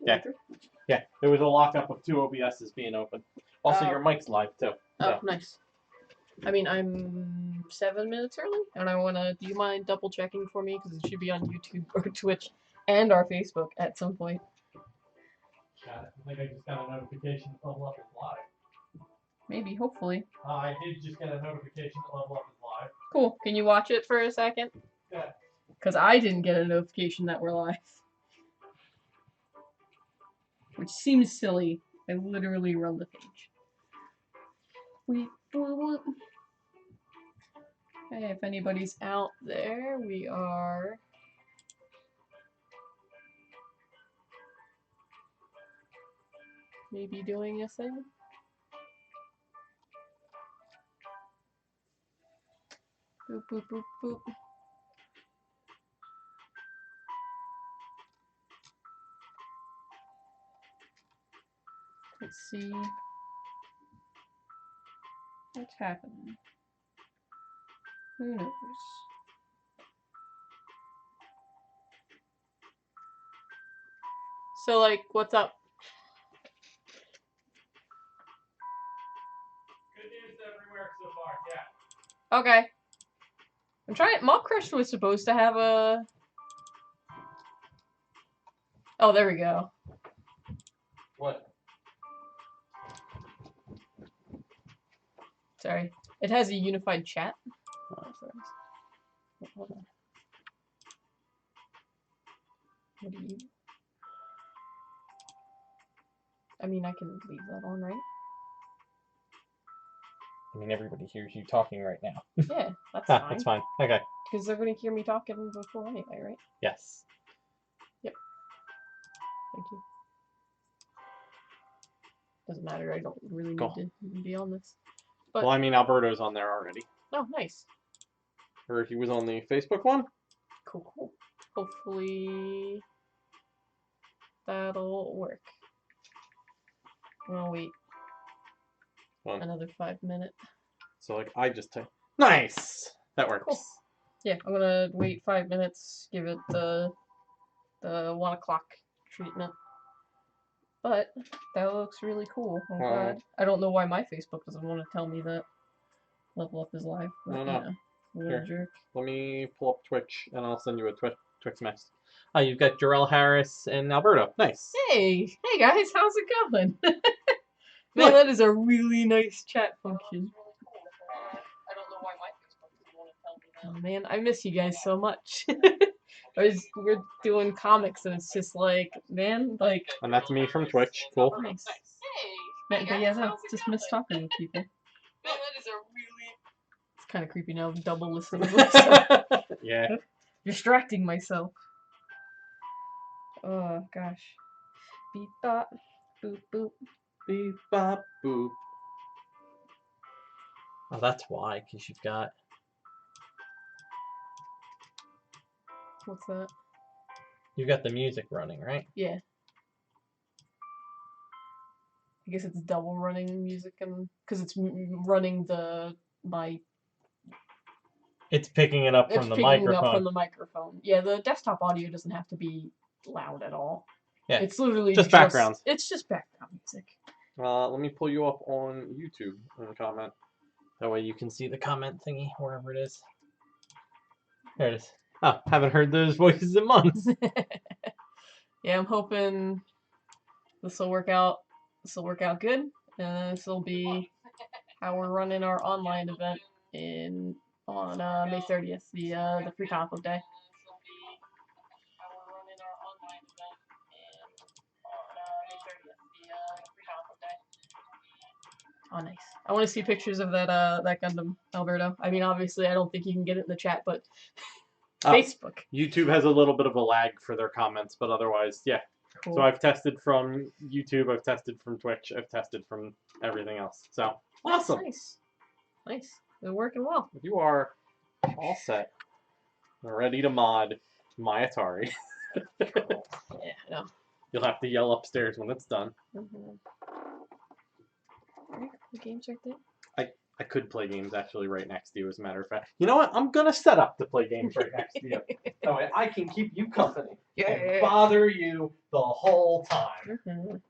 Yeah. Yeah, there was a lockup of 2 OBSs being open. Also, your mic's live, too. Oh, nice. I mean, I'm 7 minutes early, and I wanna. Do you mind double checking for me? Because it should be on YouTube or Twitch and our Facebook at some point. Got it. I think I just got a notification that Level Up is live. Maybe, hopefully. I did just get a notification that Level Up is live. Cool. Can you watch it for a second? Yeah. Because I didn't get a notification that we're live. Which seems silly. I literally run the page. Hey, if anybody's out there, we are... maybe doing a thing. Boop, boop, boop, boop. Let's see. What's happening? Who knows? So, like, what's up? Good news everywhere so far, yeah. Okay. I'm trying. Mock Crush was supposed to have a. Oh, there we go. What? Sorry. It has a unified chat. Oh, hold on. What do you... I mean, I can leave that on, right? I mean, everybody hears you talking right now. Yeah, that's fine. That's fine. Okay. Because they're going to hear me talking before anyway, right? Yes. Yep. Thank you. Doesn't matter, I don't really need to be on this. But... well, I mean, Alberto's on there already. Oh, nice. Or he was on the Facebook one? Cool, cool. Hopefully... that'll work. I'll wait another 5 minutes. So, like, I just type. Nice! That works. Cool. Yeah, I'm gonna wait 5 minutes, give it the 1 o'clock treatment. But that looks really cool. I'm glad. I don't know why my Facebook doesn't want to tell me that Level Up is live. But, No. What a jerk. Let me pull up Twitch, and I'll send you a Twitch message. Oh, you've got Jarrell Harris and Alberto. Nice. Hey guys, how's it going? Man, that is a really nice chat function. I don't know why my Facebook doesn't want to tell me that. Oh man, I miss you guys so much. We're doing comics, and it's just like, man, like... and that's me from Twitch. Cool. Nice. Hey, but yeah, no, just miss talking with people. Man, that is a really... It's kind of creepy now, double listening to myself. Yeah. Distracting myself. Oh, gosh. Beep, bop, boop, boop. Beep, bop, boop. Oh, that's why, because you've got... What's that? You got the music running, right? Yeah. I guess it's double running music, and because it's running my. It's picking it up from the microphone. It's picking it up from the microphone. Yeah, the desktop audio doesn't have to be loud at all. Yeah. It's literally just background. It's just background music. Let me pull you up on YouTube and comment. That way you can see the comment thingy wherever it is. There it is. Oh, haven't heard those voices in months. Yeah, I'm hoping this will work out. This will work out good, and this will be how we're running our online event on May 30th, the Free Comic Book Day. Oh, nice. I want to see pictures of that Gundam, Alberto. I mean, obviously, I don't think you can get it in the chat, but Facebook. YouTube has a little bit of a lag for their comments, but otherwise, yeah. Cool. So I've tested from YouTube, I've tested from Twitch, I've tested from everything else. So, awesome. Nice. Nice. They're working well. You are all set. Ready to mod my Atari. Cool. Yeah, no. You'll have to yell upstairs when it's done. Mm-hmm. The game's right there. I could play games actually right next to you, as a matter of fact. You know what? I'm gonna set up to play games right next to you. That way I can keep you company and bother you the whole time. God.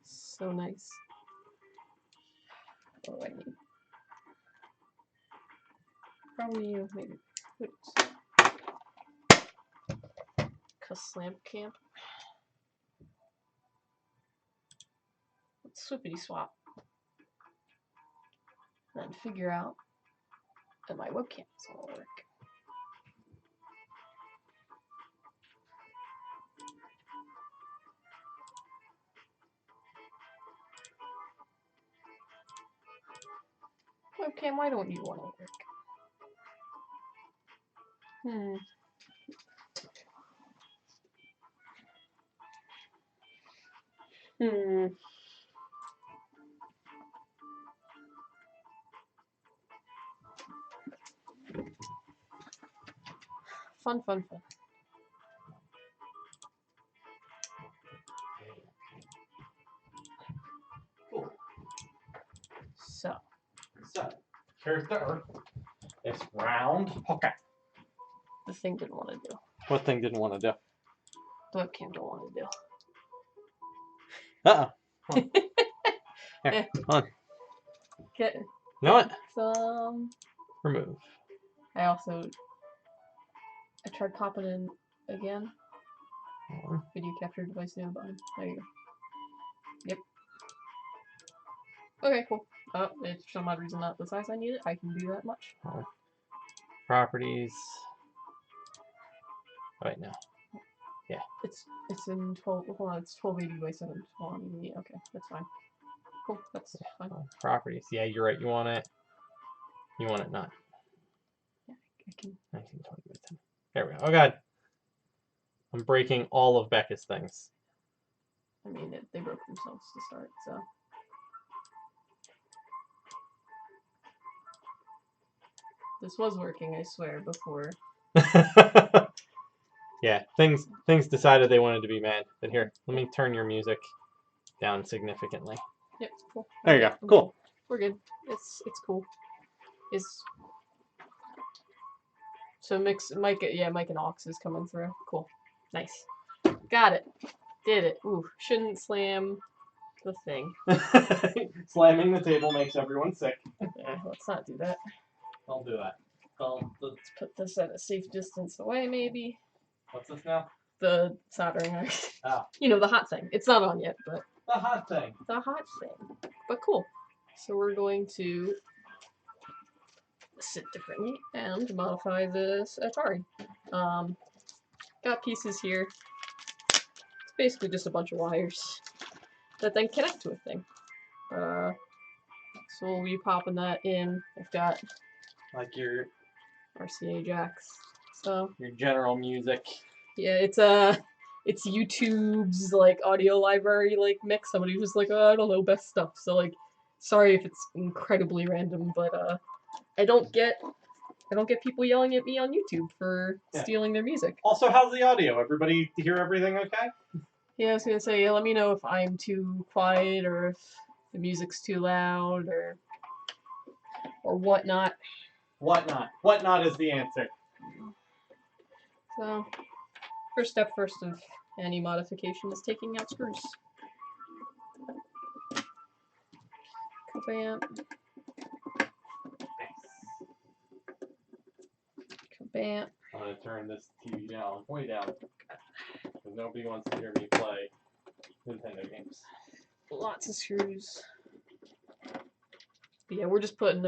So nice. What do I need? Probably maybe Slam Camp. Let's swippity swap. And then figure out that my webcam's all work. Webcam, why don't you want to work? Fun. Cool. So, here's the Earth. It's round. Okay. the thing didn't want to do. What thing didn't want to do? The webcam don't want to do. Uh-oh. Here, hold on. Get You know what? some. Remove. I tried popping in again. Video capture device name button. There you go. Yep. Okay, cool. If for some odd reason not the size I need it, I can do that much. Properties. Oh, wait, no. Yeah. It's in 12. Hold on, it's 1280 by 720. Yeah, okay, that's fine. Cool, that's fine. Properties. Yeah, you're right. You want it. You want it not. Yeah, I can. 1920 by 10. There we go. Oh god. I'm breaking all of Becca's things. I mean, they broke themselves to start, so. This was working, I swear, before. Yeah, things decided they wanted to be mad. But here, let me turn your music down significantly. Yep, cool. There you go. Cool. We're good. It's cool. So Mic and aux is coming through. Cool. Nice. Got it. Did it. Ooh, shouldn't slam the thing. Slamming the table makes everyone sick. Yeah, let's not do that. I'll do that. Let's put this at a safe distance away, maybe. What's this now? The soldering iron. Oh. You know, the hot thing. It's not on yet, but... The hot thing. The hot thing. But cool. So we're going to sit differently and modify this Atari. Got pieces here. It's basically just a bunch of wires that then connect to a thing. So we'll be popping that in. I've got like your RCA jacks. So your general music. Yeah, it's YouTube's like audio library like mix. Somebody was like, oh, I don't know, best stuff. So like, sorry if it's incredibly random, but I don't get people yelling at me on YouTube for stealing their music. Also, how's the audio? Everybody hear everything okay? Yeah, I was gonna say, let me know if I'm too quiet or if the music's too loud or whatnot. Whatnot is the answer. So, first step of any modification is taking out screws. Kabam. Kabam. I'm gonna turn this TV down, way down, because nobody wants to hear me play Nintendo games. Lots of screws. But yeah, we're just putting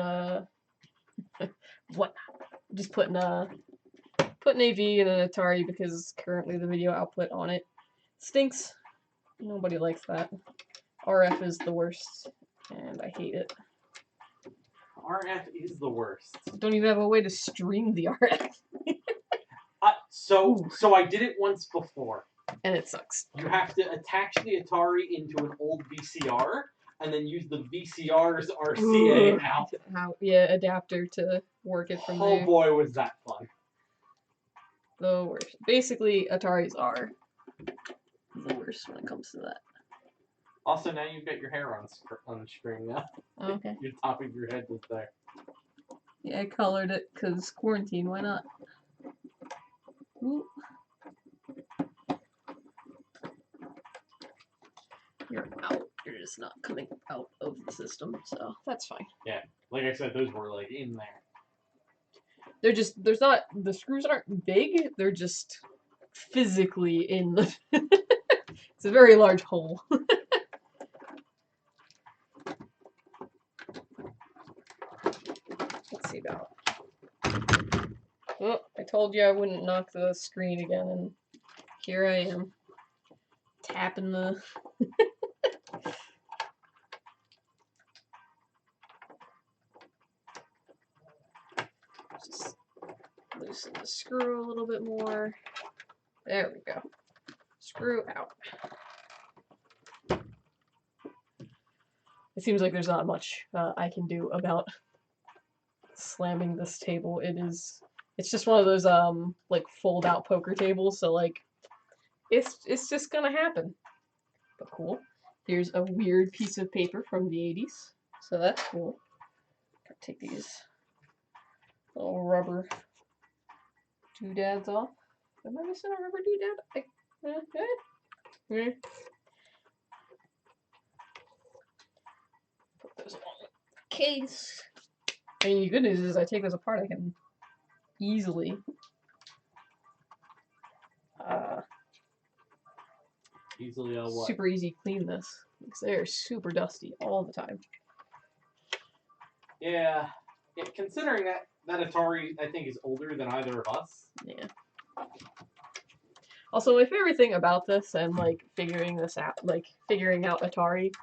putting AV in an Atari because currently the video output on it stinks. Nobody likes that. RF is the worst, and I hate it. RF is the worst. Don't even have a way to stream the RF. So I did it once before. And it sucks. You have to attach the Atari into an old VCR, and then use the VCR's RCA out. Yeah, adapter to work it from there. Oh boy, was that fun. The worst. Basically, Ataris are the worst when it comes to that. Also, now you've got your hair on the screen now. Okay. Your top of your head is there. Yeah, I colored it because quarantine, why not? Ooh. You're out. You're just not coming out of the system, so that's fine. Yeah, like I said, those were like in there. They're just, there's not, the screws aren't big, they're just physically in the, it's a very large hole. Let's see about. Oh, I told you I wouldn't knock the screen again, and here I am. Tapping the... Just loosen the screw a little bit more. There we go. Screw out. It seems like there's not much I can do about slamming this table. It's just one of those like fold out poker tables, so like it's just gonna happen. But cool. Here's a weird piece of paper from the 80s, so that's cool. Gotta take these little rubber doodads off. Am I missing a rubber doodad? Put those on the case. I mean, the good news is I take this apart, I can easily Easily what? super easy clean this because they are super dusty all the time. Yeah, considering that Atari I think is older than either of us. Yeah. Also, my favorite thing about this and like figuring out Atari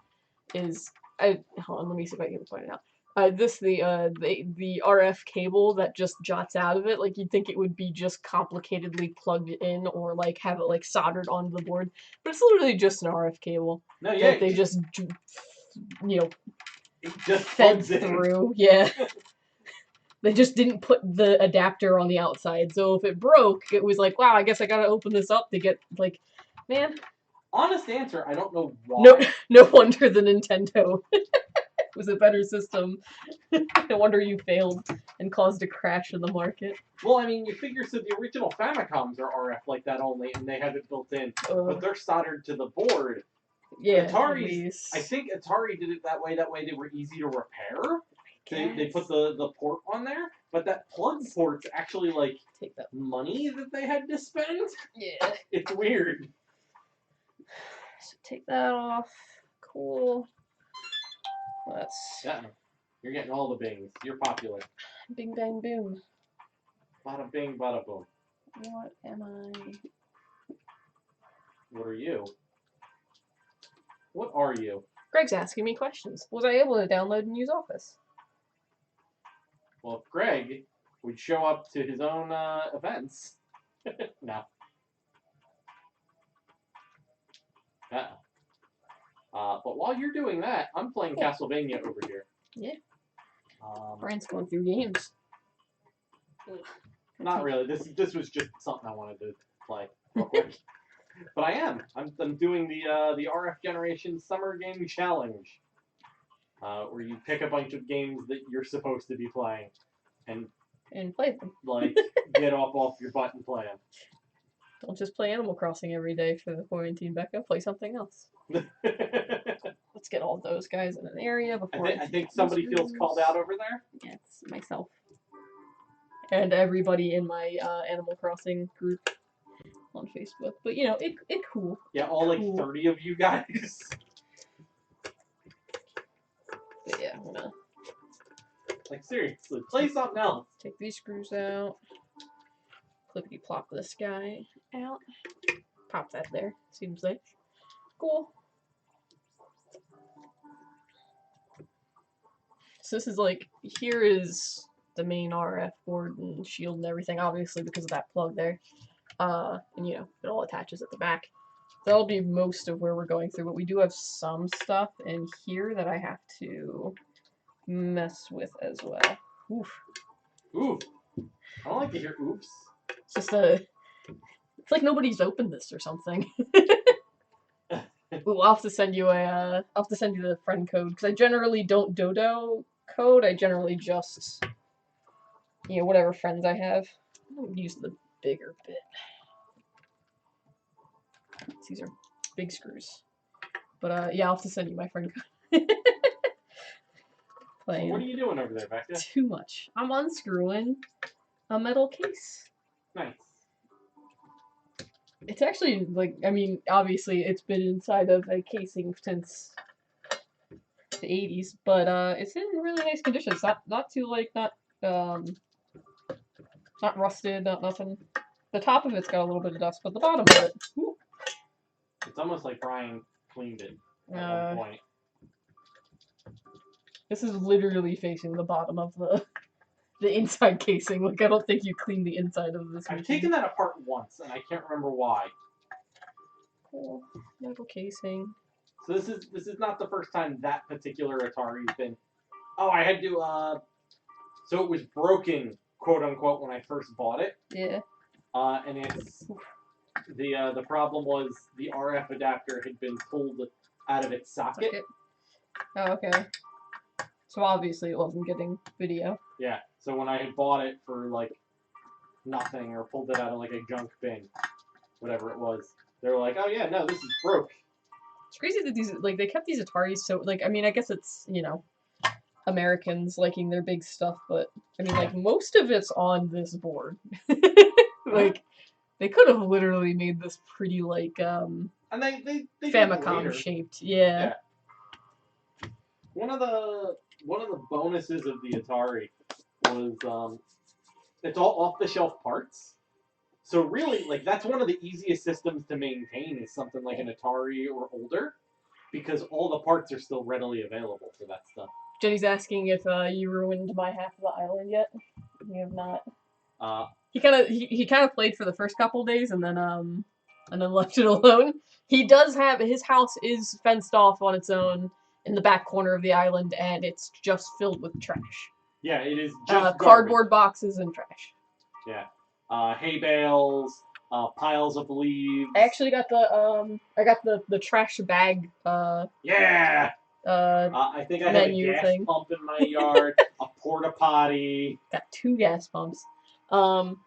is hold on, let me see if I can point it out. The RF cable that just jots out of it, like you'd think it would be just complicatedly plugged in or like have it like soldered onto the board, but it's literally just an RF cable that they just it just fed through. Yeah. They just didn't put the adapter on the outside, so if it broke, it was like, wow, I guess I gotta open this up to get, like, man. Honest answer, I don't know why. No wonder the Nintendo was a better system. No wonder you failed and caused a crash in the market. Well, I mean, you figure, so the original Famicoms are RF like that only, and they have it built in, but they're soldered to the board. Yeah, Atari's, I think Atari did it that way they were easy to repair. They put the port on there, but that plug port's actually like money that they had to spend. Yeah. It's weird. So take that off. Cool. Yeah. You're getting all the bings. You're popular. Bing bang boom. Bada bing, bada boom. What am I? What are you? What are you? Greg's asking me questions. Was I able to download and use Office? Well, if Greg would show up to his own events. No. But while you're doing that, I'm playing Castlevania over here. Yeah. Brian's going through games. Not really. This was just something I wanted to play real quick. But I am. I'm doing the RF Generation Summer Game Challenge, where you pick a bunch of games that you're supposed to be playing, and play them. Like get off your butt and play them. Don't just play Animal Crossing every day for the quarantine, Becca. Play something else. Let's get all those guys in an area before. I think somebody feels called out over there. Yeah, it's myself. And everybody in my Animal Crossing group on Facebook. But you know, it cool. Yeah, all like 30 of you guys. But yeah, I'm gonna like seriously, play something else. Take these screws out. Clippity plop this guy out. Pop that there. Seems like cool. So this is like, here is the main RF board and shield and everything, obviously because of that plug there. And you know, it all attaches at the back. That'll be most of where we're going through, but we do have some stuff in here that I have to mess with as well. Oof. Oof. I don't like to hear oops. It's just a It's like nobody's opened this or something. Ooh, I'll have to send you the friend code because I generally don't dodo code. I generally just, whatever friends I have. I'll use the bigger bit. These are big screws. But yeah, I'll have to send you my friend code. So what are you doing over there, Becca? Too much. I'm unscrewing a metal case. Nice. It's actually obviously it's been inside of a casing since the 80s, but it's in really nice condition. It's not too not rusted, not nothing. The top of it's got a little bit of dust, but the bottom of it, whew. It's almost like Brian cleaned it at one point. This is literally facing the bottom of the inside casing. Like, I don't think you cleaned the inside of this. I've taken that apart once, and I can't remember why. Cool. Metal casing. So this is not the first time that particular Atari's been. Oh, I had to. So it was broken, quote unquote, when I first bought it. Yeah. And it's the problem was the RF adapter had been pulled out of its socket. Okay. Oh, okay. So obviously it wasn't getting video. Yeah. So when I had bought it for like nothing or pulled it out of like a junk bin, whatever it was, they were like, "Oh yeah, no, this is broke." It's crazy that they kept these Ataris so I guess it's Americans liking their big stuff, but most of it's on this board. They could have literally made this pretty and they Famicom shaped. Yeah. One of the bonuses of the Atari was it's all off the shelf parts. So really, that's one of the easiest systems to maintain is something like an Atari or older, because all the parts are still readily available for that stuff. Jenny's asking if you ruined my half of the island yet. You have not. He kind of played for the first couple days and then left it alone. He does have his house is fenced off on its own in the back corner of the island, and it's just filled with trash. Yeah, it is just cardboard boxes and trash. Yeah, hay bales, piles of leaves. I actually got the trash bag. Yeah. I think I have a gas pump in my yard, a porta potty. Got 2 gas pumps. Oh,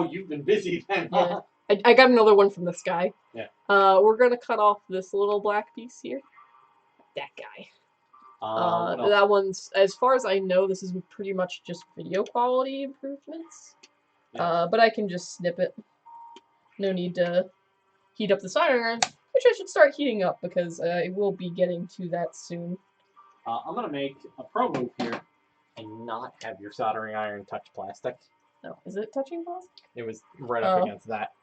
you've been busy then. Yeah. I got another one from this guy. Yeah. We're gonna cut off this little black piece here. That guy. That one's, as far as I know, this is pretty much just video quality improvements. Yeah. But I can just snip it. No need to heat up the soldering iron, which I should start heating up because I will be getting to that soon. I'm gonna make a pro move here and not have your soldering iron touch plastic. No, is it touching plastic? It was right up against that.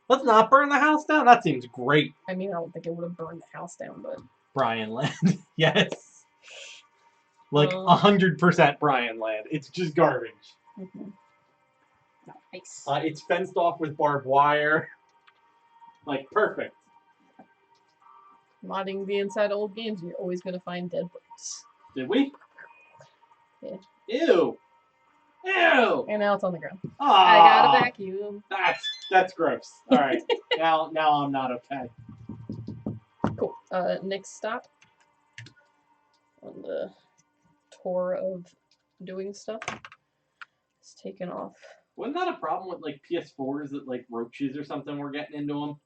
Let's not burn the house down. That seems great. I mean, I don't think it would have burned the house down, but Brian land, yes, 100% Brian land. It's just garbage. Mm-hmm. Nice. It's fenced off with barbed wire. Perfect. Modding the inside of old games, you're always going to find dead bricks. Did we? Yeah. Ew. Ew. And now it's on the ground. Oh, I got a vacuum. That's gross. All right. now I'm not okay. Cool. Next stop on the tour of doing stuff is taken off. Wasn't that a problem with PS4s that roaches or something were getting into them?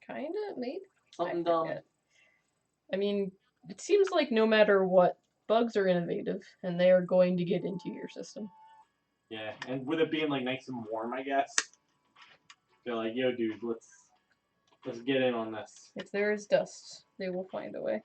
Kinda, maybe. Something dumb. I mean, it seems like no matter what, bugs are innovative, and they are going to get into your system. Yeah, and with it being nice and warm, I guess. They're like, yo, dude, let's get in on this. If there is dust, they will find a way.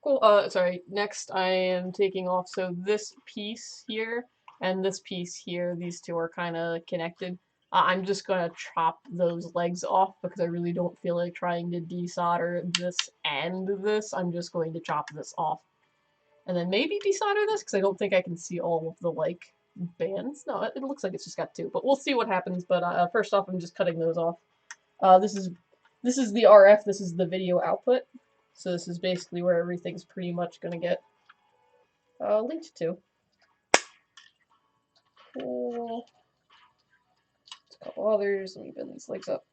Cool. Sorry. Next, I am taking off. So this piece here and this piece here, these two are kind of connected. I'm just gonna chop those legs off because I really don't feel like trying to desolder this and this. I'm just going to chop this off. And then maybe desolder this because I don't think I can see all of the bands. No, it looks like it's just got 2, but we'll see what happens. But first off, I'm just cutting those off. This is the RF. This is the video output. So this is basically where everything's pretty much gonna get linked to. Cool. A couple others. Let me bend these legs up.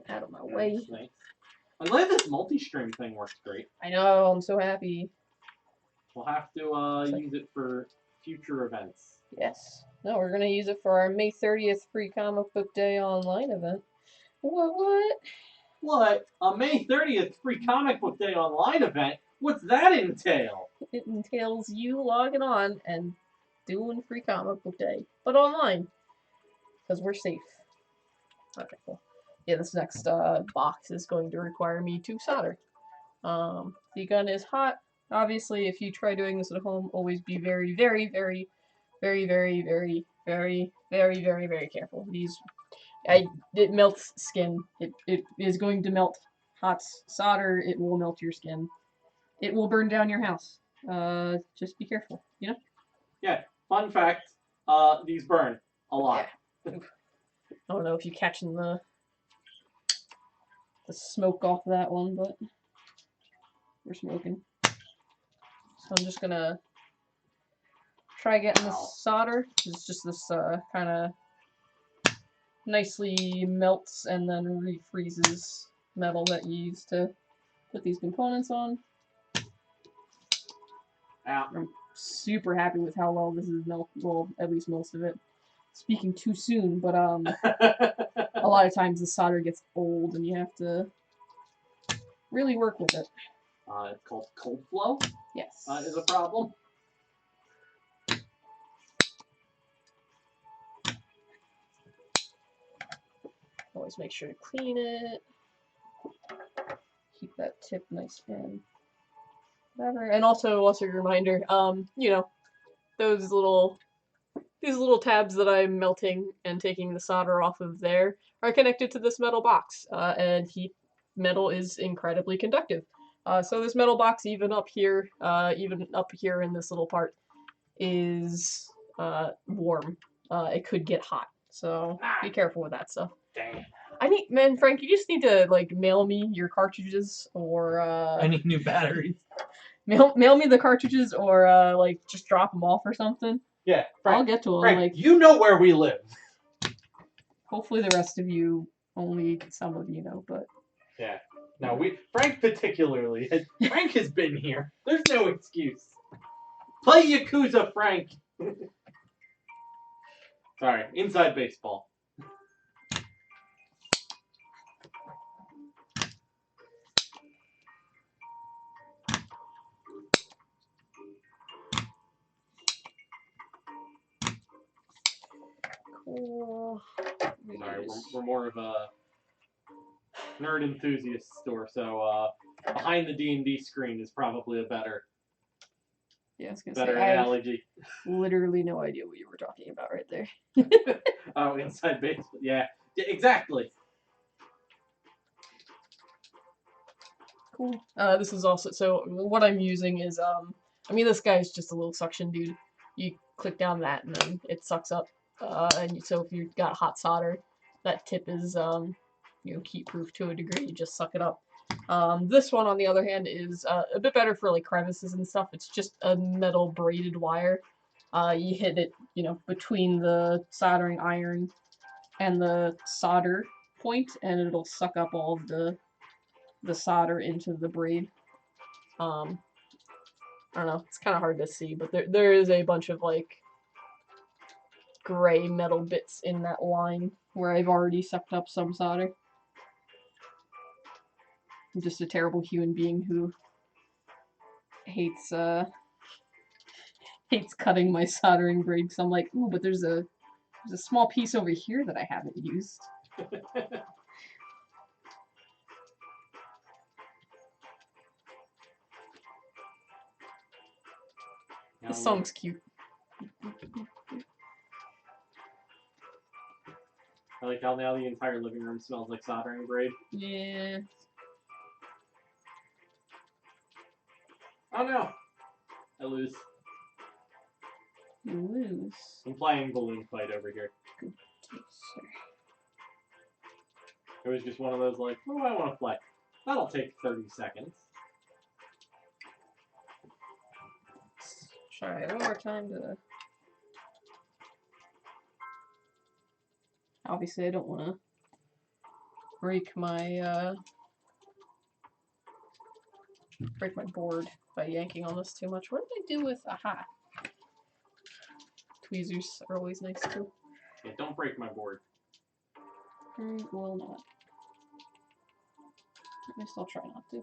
Out of my way. Nice. I'm glad this multi-stream thing works great. I know, I'm so happy. We'll have to use it for future events. Yes. No, we're gonna use it for our May 30th Free Comic Book Day online event. What? What? A May 30th Free Comic Book Day online event? What's that entail? It entails you logging on and doing Free Comic Book Day, but online, because we're safe. Okay, cool. Yeah, this next box is going to require me to solder. The gun is hot. Obviously, if you try doing this at home, always be very, very, very, very, very, very, very, very, very, very careful. It melts skin. It is going to melt hot solder. It will melt your skin. It will burn down your house. Just be careful, you know? Yeah, fun fact, these burn a lot. Yeah. I don't know if you're catching the smoke off that one, but we're smoking. So I'm just gonna try getting this solder. It's just this kind of nicely melts and then refreezes metal that you use to put these components on. Ow. I'm super happy with how well this is melted. Well, at least most of it. Speaking too soon, but a lot of times the solder gets old and you have to really work with it. It's called cold flow. Yes. Is a problem. Always make sure to clean it. Keep that tip nice and whatever. And also a reminder, you know, these little tabs that I'm melting and taking the solder off of there are connected to this metal box. And metal is incredibly conductive. So this metal box, even up here in this little part, is warm. It could get hot. So be careful with that stuff. Dang. Frank, you just need to like mail me your cartridges, or I need new batteries. Mail me the cartridges, or like just drop them off or something. Yeah, Frank, I'll get to them. Frank, like, you know where we live. Hopefully the rest of you, only some of you know, but yeah. No, Frank particularly. Frank has been here. There's no excuse. Play Yakuza, Frank. Sorry, inside baseball. cool. Sorry, we're more of a nerd enthusiast store, so behind the D&D screen is probably a better analogy. I have literally no idea what you were talking about right there. Oh, inside baseball. Yeah, exactly. Cool. This is also, so what I'm using is, this guy is just a little suction dude. You click down that and then it sucks up. So if you've got hot solder, that tip is, heat proof to a degree. You just suck it up. This one, on the other hand, is a bit better for like crevices and stuff. It's just a metal braided wire. You hit it, between the soldering iron and the solder point, and it'll suck up all of the solder into the braid. I don't know, it's kind of hard to see, but there is a bunch of like gray metal bits in that line where I've already sucked up some solder. I'm just a terrible human being who hates cutting my soldering braid, so I'm like, ooh, but there's a small piece over here that I haven't used. This song's cute. I like how now the entire living room smells like soldering braid. Yeah. Oh no! I lose. You lose. I'm playing balloon fight over here. It was just one of those like, what do I want to play? That'll take 30 seconds. Try one more time to... Obviously, I don't want to break my board by yanking on this too much. What did I do with... Aha! Tweezers are always nice too. Yeah, don't break my board. I will not. At least I'll try not to.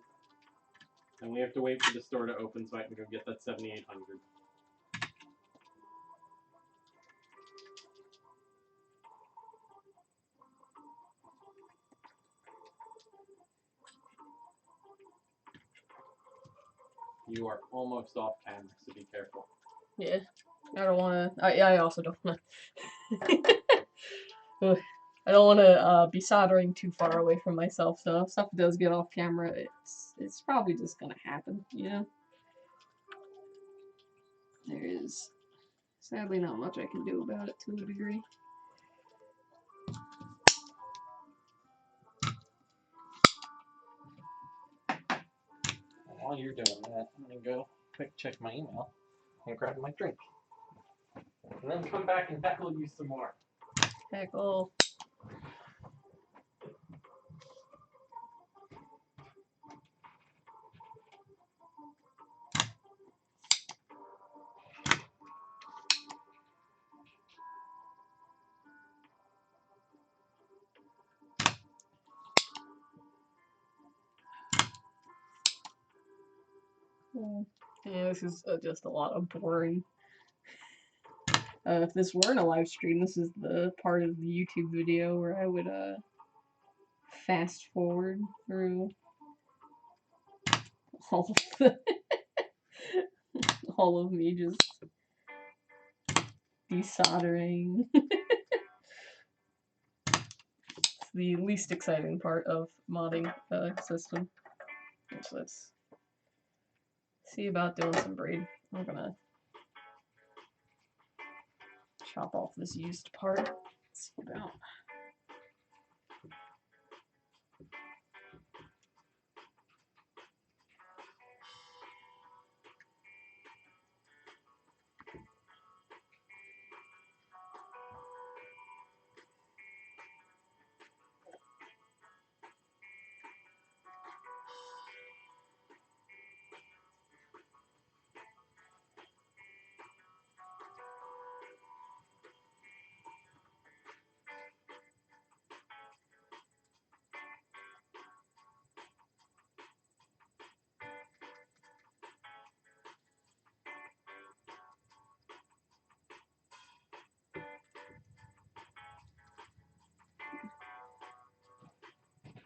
And we have to wait for the store to open so I can go get that 7800. You are almost off camera, so be careful. Yeah. I don't want to... I also don't want to... I don't want to be soldering too far away from myself, so if stuff does get off camera, it's probably just gonna happen, you know? There is sadly not much I can do about it to a degree. While you're doing that, I'm gonna go quick check my email and grab my drink. And then come back and heckle you some more. Heckle. Yeah, this is just a lot of boring. If this weren't a live stream, this is the part of the YouTube video where I would fast forward through all of all of me just desoldering. It's the least exciting part of modding a system. So let's see about doing some braid. I'm gonna chop off this used part. Let's see about.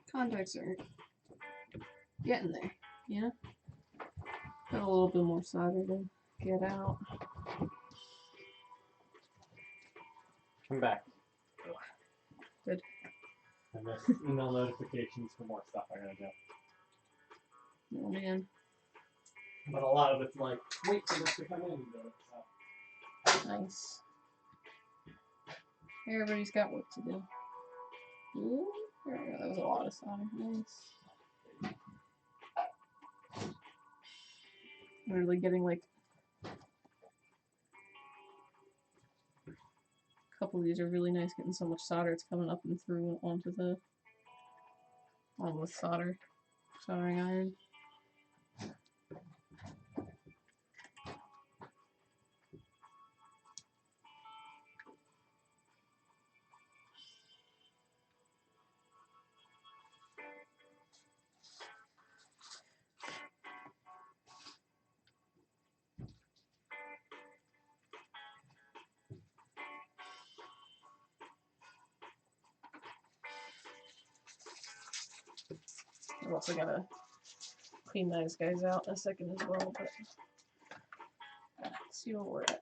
Contacts are getting there, you know? Got a little bit more solder to get out. Come back. Good. And there's email notifications for more stuff I gotta do. Oh man. But a lot of it's like, wait for this to come in. So. Nice. Everybody's got work to do. Ooh, there we go. That was a lot of solder. Nice. Literally getting like a couple of these are really nice. Getting so much solder, it's coming up and through onto the soldering iron. I've also got to clean those guys out in a second as well, but let's see where we're at.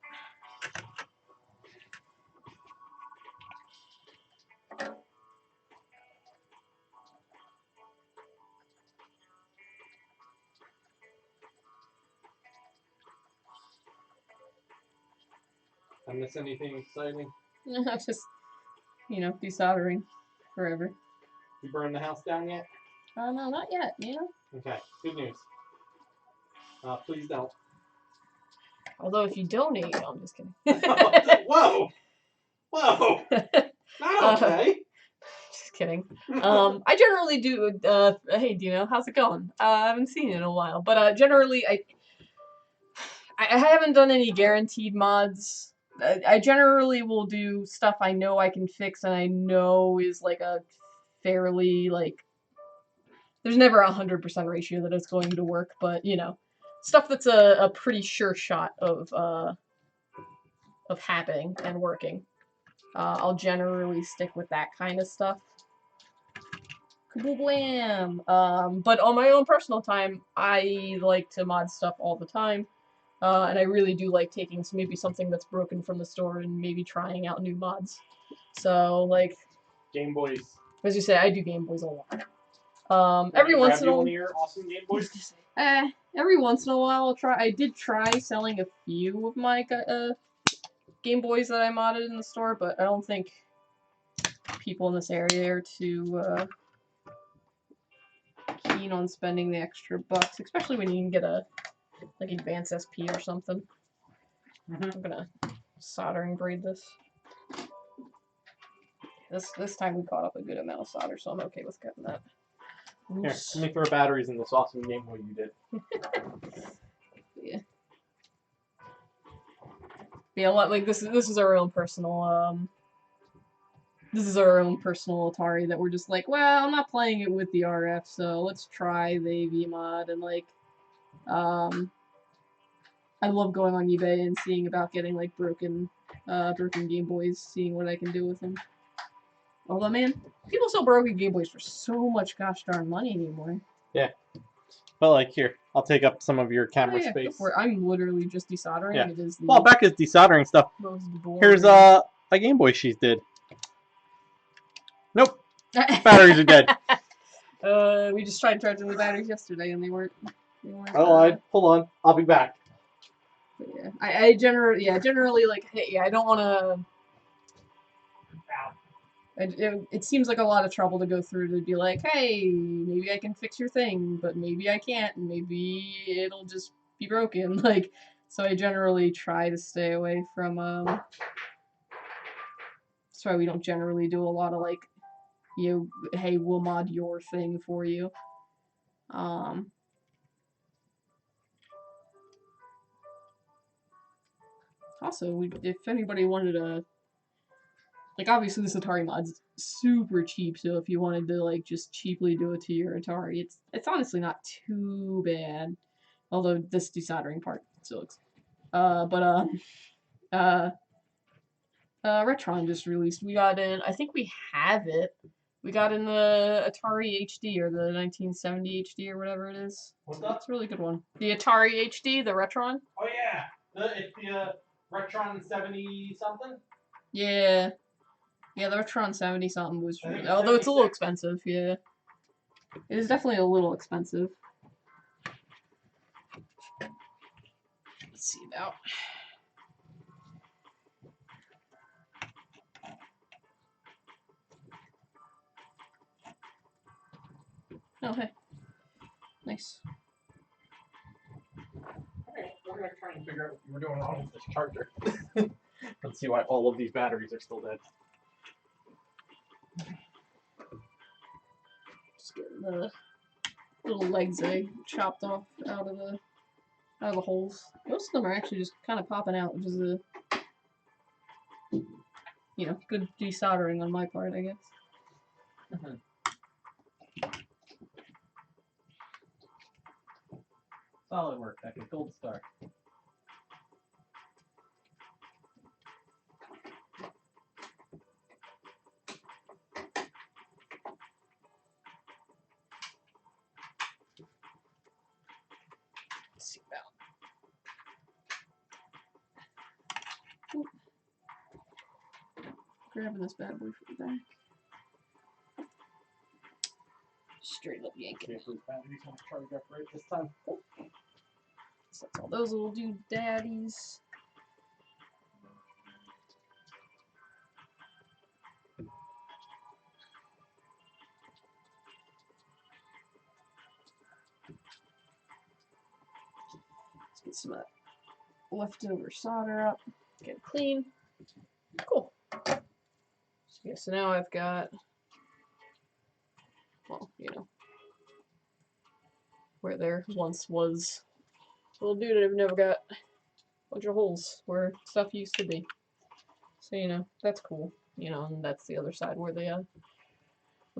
I miss anything exciting? Just, you know, desoldering forever. You burned the house down yet? No, not yet, you know? Okay, good news. Please don't. Although if you donate, no, I'm just kidding. Whoa! Whoa! Not okay. Just kidding. I generally do. Hey, Dino, how's it going? I haven't seen you in a while, but generally, I haven't done any guaranteed mods. I generally will do stuff I know I can fix and I know is like a fairly like. There's never a 100% ratio that it's going to work, but you know, stuff that's a pretty sure shot of happening and working. I'll generally stick with that kind of stuff. Kablam! But on my own personal time, I like to mod stuff all the time. And I really do like taking maybe something that's broken from the store and maybe trying out new mods. So, like... Game Boys. As you say, I do Game Boys a lot. Every once in a while... one of your awesome Game Boys? Every once in a while I'll try... I did try selling a few of my Game Boys that I modded in the store, but I don't think people in this area are too keen on spending the extra bucks, especially when you can get a like advanced SP or something. I'm gonna soldering braid this. This time we caught up a good amount of solder, so I'm okay with cutting that. Here, let me throw batteries in this awesome Game Boy you did. Yeah. Yeah, like this is our own personal this is our own personal Atari that we're just like, well, I'm not playing it with the RF, so let's try the AV mod. And like I love going on eBay and seeing about getting like broken Game Boys, seeing what I can do with them. Although, man, people sell broken Game Boys for so much gosh darn money anymore. Yeah. Well, like, here, I'll take up some of your camera space. Go for it. I'm literally just desoldering. Yeah. It is the Well, Becca's desoldering stuff. most boring. Here's a Game Boy she did. Nope. Batteries are dead. We just tried charging the batteries yesterday and they weren't Oh, hold on. I'll be back. But yeah, I generally like, hey, I don't want to. It seems like a lot of trouble to go through to be like, hey, maybe I can fix your thing, but maybe I can't, and maybe it'll just be broken. Like, so I generally try to stay away from. That's why we don't generally do a lot of like, hey, we'll mod your thing for you. Also, if anybody wanted to, like, obviously this Atari mod's super cheap, so if you wanted to, like, just cheaply do it to your Atari, it's honestly not too bad. Although this desoldering part still looks. Retron just released. We got in, I think we have it. We got in the Atari HD, or the 1970 HD, or whatever it is. What's that? It's a really good one. The Atari HD, the Retron? Oh, yeah. It's the Retron 70-something? Yeah. Yeah, the Retron 70-something was really... Although it's a little expensive, yeah. It is definitely a little expensive. Let's see about... Oh, hey. Nice. Alright, we're gonna try and figure out what you were doing wrong with this charger. Let's see why all of these batteries are still dead. Just getting the little legs I chopped off out of the holes. Most of them are actually just kind of popping out, which is a good desoldering on my part, I guess. Solid work, Becca. Gold star. Let's see about. Grabbing this bad boy from the back. Straight up yanking. Okay, so these batteries won't charge up right this time. Oh. So that's all those little dude daddies. Let's get some of that leftover solder up, get it clean. Cool. Yeah, so now I've got, well, you know, where there once was a little dude, I've never got a bunch of holes where stuff used to be. So, you know, that's cool. You know, and that's the other side where the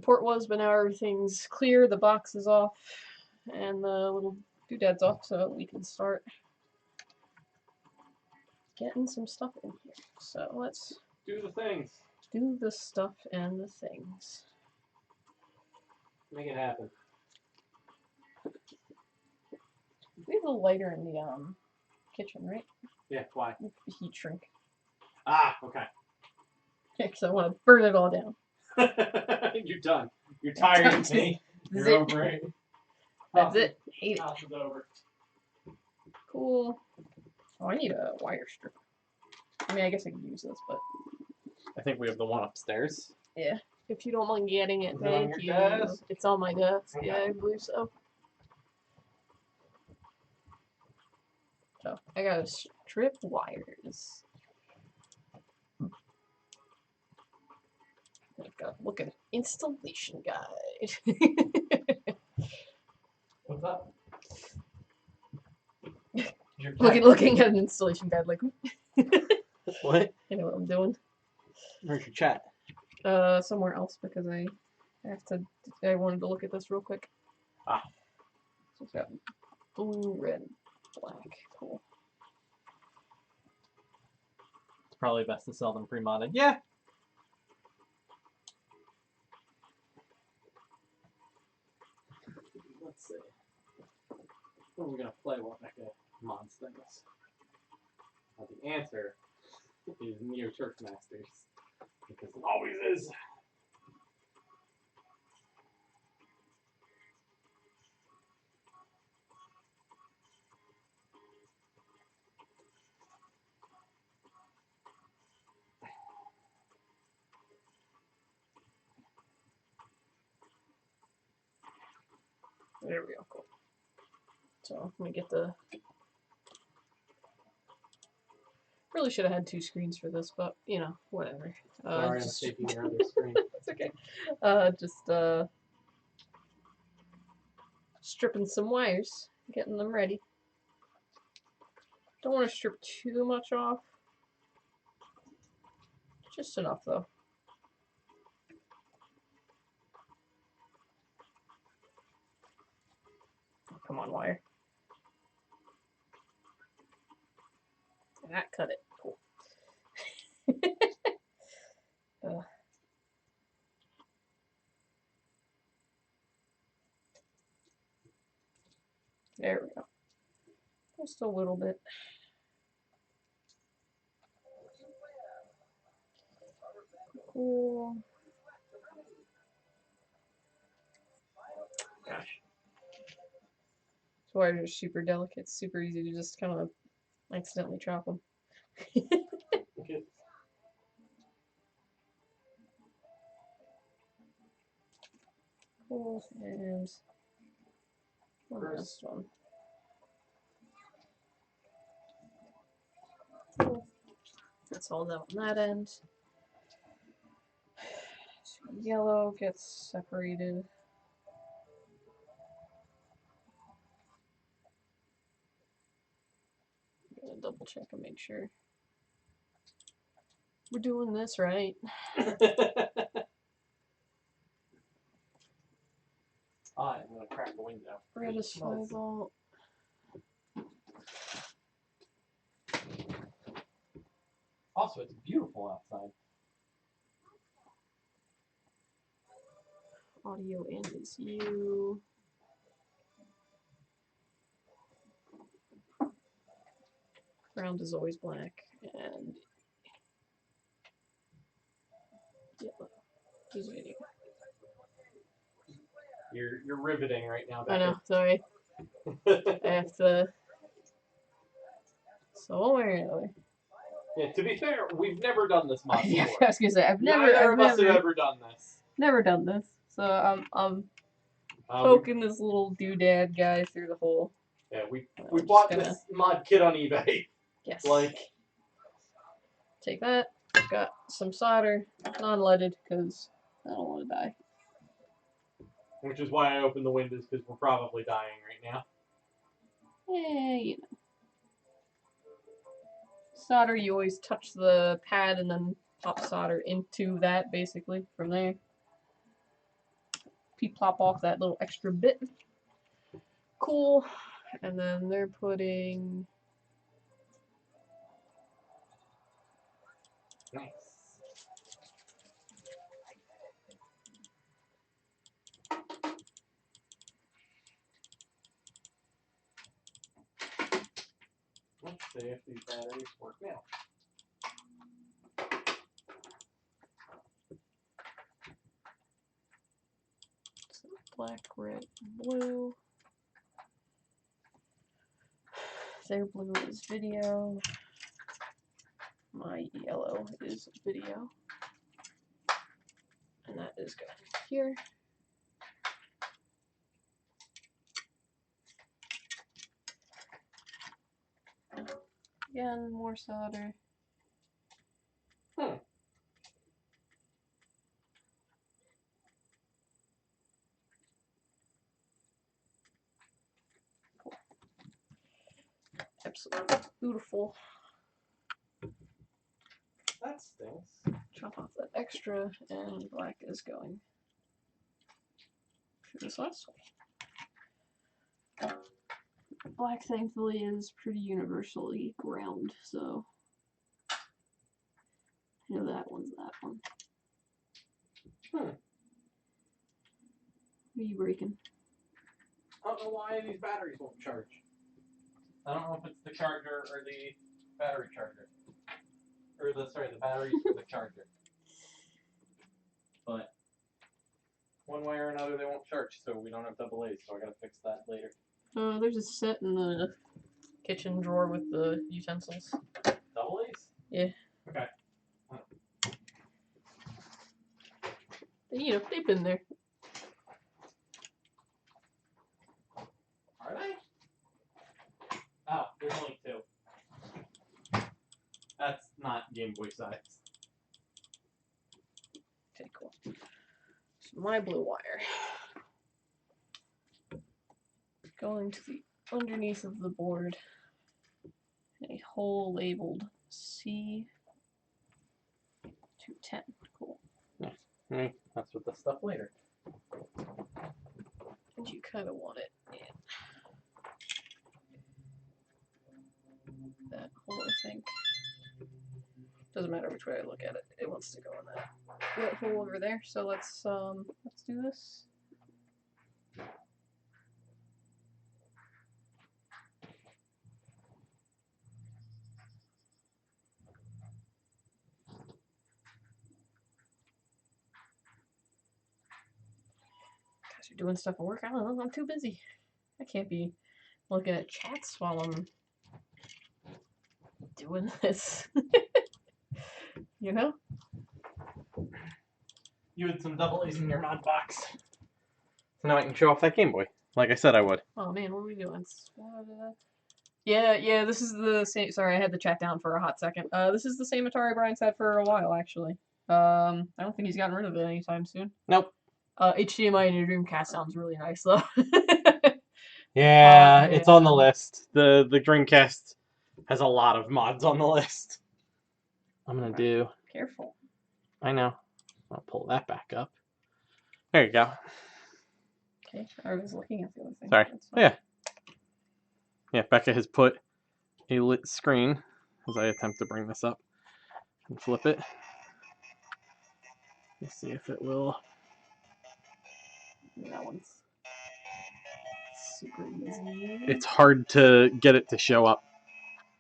port was, but now everything's clear, the box is off, and the little doodad's off, so we can start getting some stuff in here. So let's Do the things. do the stuff and the things. Make it happen. We have a lighter in the kitchen, right? Yeah, why? Heat shrink. Ah, okay. Because I want to burn it all down. You're done. You're tired of me. You're over it. That's it. Hate it. House is over. Cool. Oh, I need a wire stripper. I mean, I guess I could use this, but I think we have the one upstairs. yeah. If you don't mind getting it, Is it on thank your you. desk? It's on my desk. Okay. Yeah, I believe so. So I gotta strip wires. I've got to look at an installation guide. What's up? Looking at an installation guide, like What? I know what I'm doing. Where's your chat? Somewhere else because I wanted to look at this real quick. Ah. So it's got blue, red, black. Cool. It's probably best to sell them pre-modded. Yeah. Let's see. What are we gonna play while Becca mods things? Well, the answer is Neo Turf Masters. Because it always is. There we go. Cool. So let me get the. Really should have had 2 screens for this, but you know, whatever. Sorry, I'm Just... taking your other screen. It's okay. Just stripping some wires, getting them ready. Don't want to strip too much off. Just enough though. Oh, come on, wire. That cut it. Cool. There we go. Just a little bit. Cool. Gosh. So wires are super delicate, super easy to just kind of accidentally chop them. Okay. Cool. And one last one. Cool. That's all that on that end. So yellow gets separated. I'm gonna double check and make sure we're doing this right. I'm gonna crack the window. Red is eyeball. Also, it's beautiful outside. Audio in is you. Ground is always black and yellow. Who's video? You're riveting right now, I Becca. know, sorry. I have to. Somewhere anyway. Yeah, to be fair, we've never done this mod Yeah, before. I was gonna say Neither of us have ever done this. never done this. So I'm poking this little doodad guy through the hole. Yeah, we I'm bought just gonna- this mod kit on eBay. Yes. Like, take that. I've got some solder, non-leaded, because I don't want to die. which is why I opened the windows, because we're probably dying right now. Yeah, you know. Solder, you always touch the pad and then pop solder into that, basically, from there. Plop off that little extra bit. Cool. And then they're putting... Nice. Let's see if these batteries work now. So black, red, blue. Their blue is video. My yellow is video. And that is going here. Again, more solder. Absolutely beautiful. That stinks. Chop off that extra, and black is going to this last one. Black, thankfully, is pretty universally ground, so I know that one's that one. What are you breaking? I don't know why these batteries won't charge. I don't know if it's the charger or the battery charger. Or the batteries for the charger. But one way or another they won't charge, so we don't have double A's, so I gotta fix that later. There's a set in the kitchen drawer with the utensils. Double A's? Yeah. Okay. You know, they've been there. Are they? Oh, there's only two. That's not Game Boy size. Okay, cool. So my blue wire. Going to the underneath of the board. A hole labeled C210. Cool. Yeah. That's with the stuff later. And you kind of want it in that hole, I think. Doesn't matter which way I look at it. It wants to go in that hole over there. So let's do this. Guys are doing stuff at work. I don't know. I'm too busy. I can't be looking at chats while I'm doing this. You know? You had some double A's in your mod box. So now I can show off that Game Boy. Like I said I would. Oh man, what are we doing? Yeah, this is the same. Sorry, I had the chat down for a hot second. This is the same Atari Brian's had for a while, actually. I don't think he's gotten rid of it anytime soon. Nope. HDMI in your Dreamcast sounds really nice, though. Yeah, it's on the list. The Dreamcast has a lot of mods on the list. I'm gonna do... Careful. I know. I'll pull that back up. There you go. Okay, I was looking at the other thing. Sorry. Yeah. Yeah, Becca has put a lit screen as I attempt to bring this up and flip it. Let's see if it will. That one's super easy. It's hard to get it to show up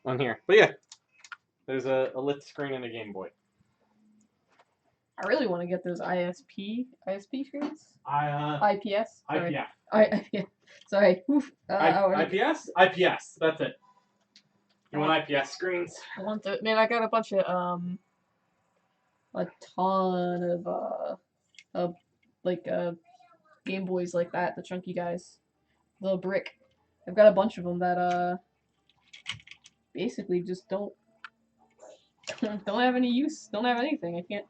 on here. But yeah, there's a lit screen and a Game Boy. I really want to get those ISP screens? IPS? Sorry. IPS. Sorry. Oof. IPS? IPS, that's it. You want IPS screens? I want the... Man, I got a bunch of, a ton of Game Boys like that, the chunky guys. The brick. I've got a bunch of them that, basically just don't have any use. Don't have anything. I can't.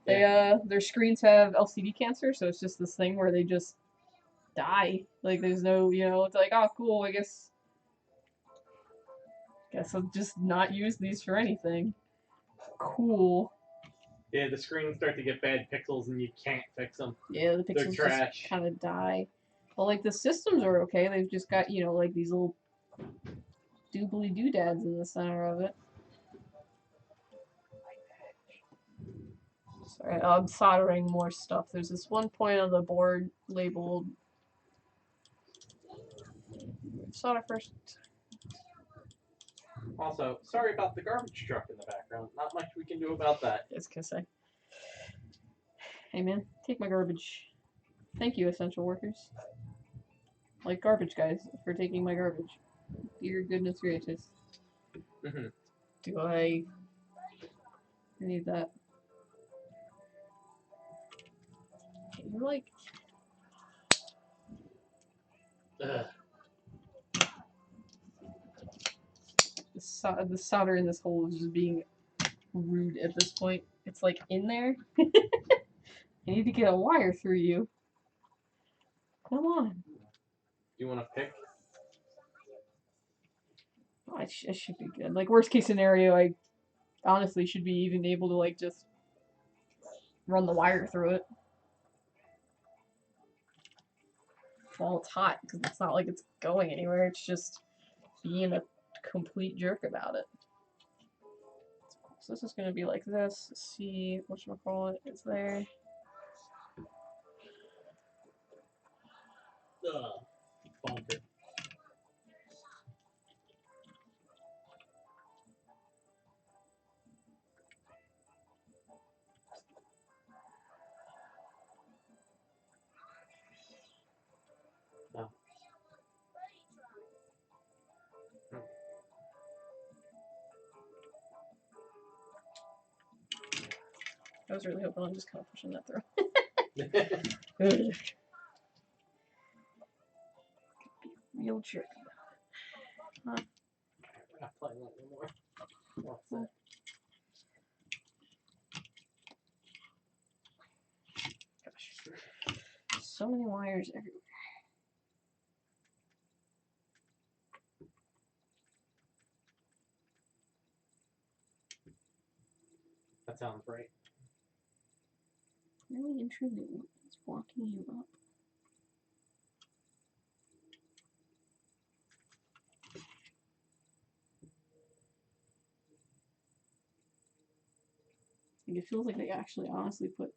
They their screens have LCD cancer, so it's just this thing where they just die. Like there's no, it's like, oh cool, I guess I'll just not use these for anything. Cool. Yeah, the screens start to get bad pixels and you can't fix them. Yeah, the pixels just kind of die. But like the systems are okay. They've just got, like these little doobly doodads in the center of it. Sorry, I'm soldering more stuff. There's this one point on the board labeled solder first. Also, sorry about the garbage truck in the background. Not much we can do about that. I was gonna say. Hey man, take my garbage. Thank you, essential workers. Like garbage guys, for taking my garbage. Dear goodness gracious. Do I need that? You're like... Ugh. The solder in this hole is just being rude at this point. It's like in there. I need to get a wire through you. Come on. Do you want to pick? Oh, I should be good. Like worst case scenario, I honestly should be even able to like just run the wire through it. While it's hot, because it's not like it's going anywhere. It's just being a complete jerk about it. So this is going to be like this. Let's see, whatchamacallit is there. Bunker. No. I was really hoping I'm just kind of pushing that through. Real jerk about it. Huh? We're not playing that anymore. What's that? Gosh. So many wires everywhere. That sounds right. Really and truly, what's blocking you up? Like it feels like they actually honestly put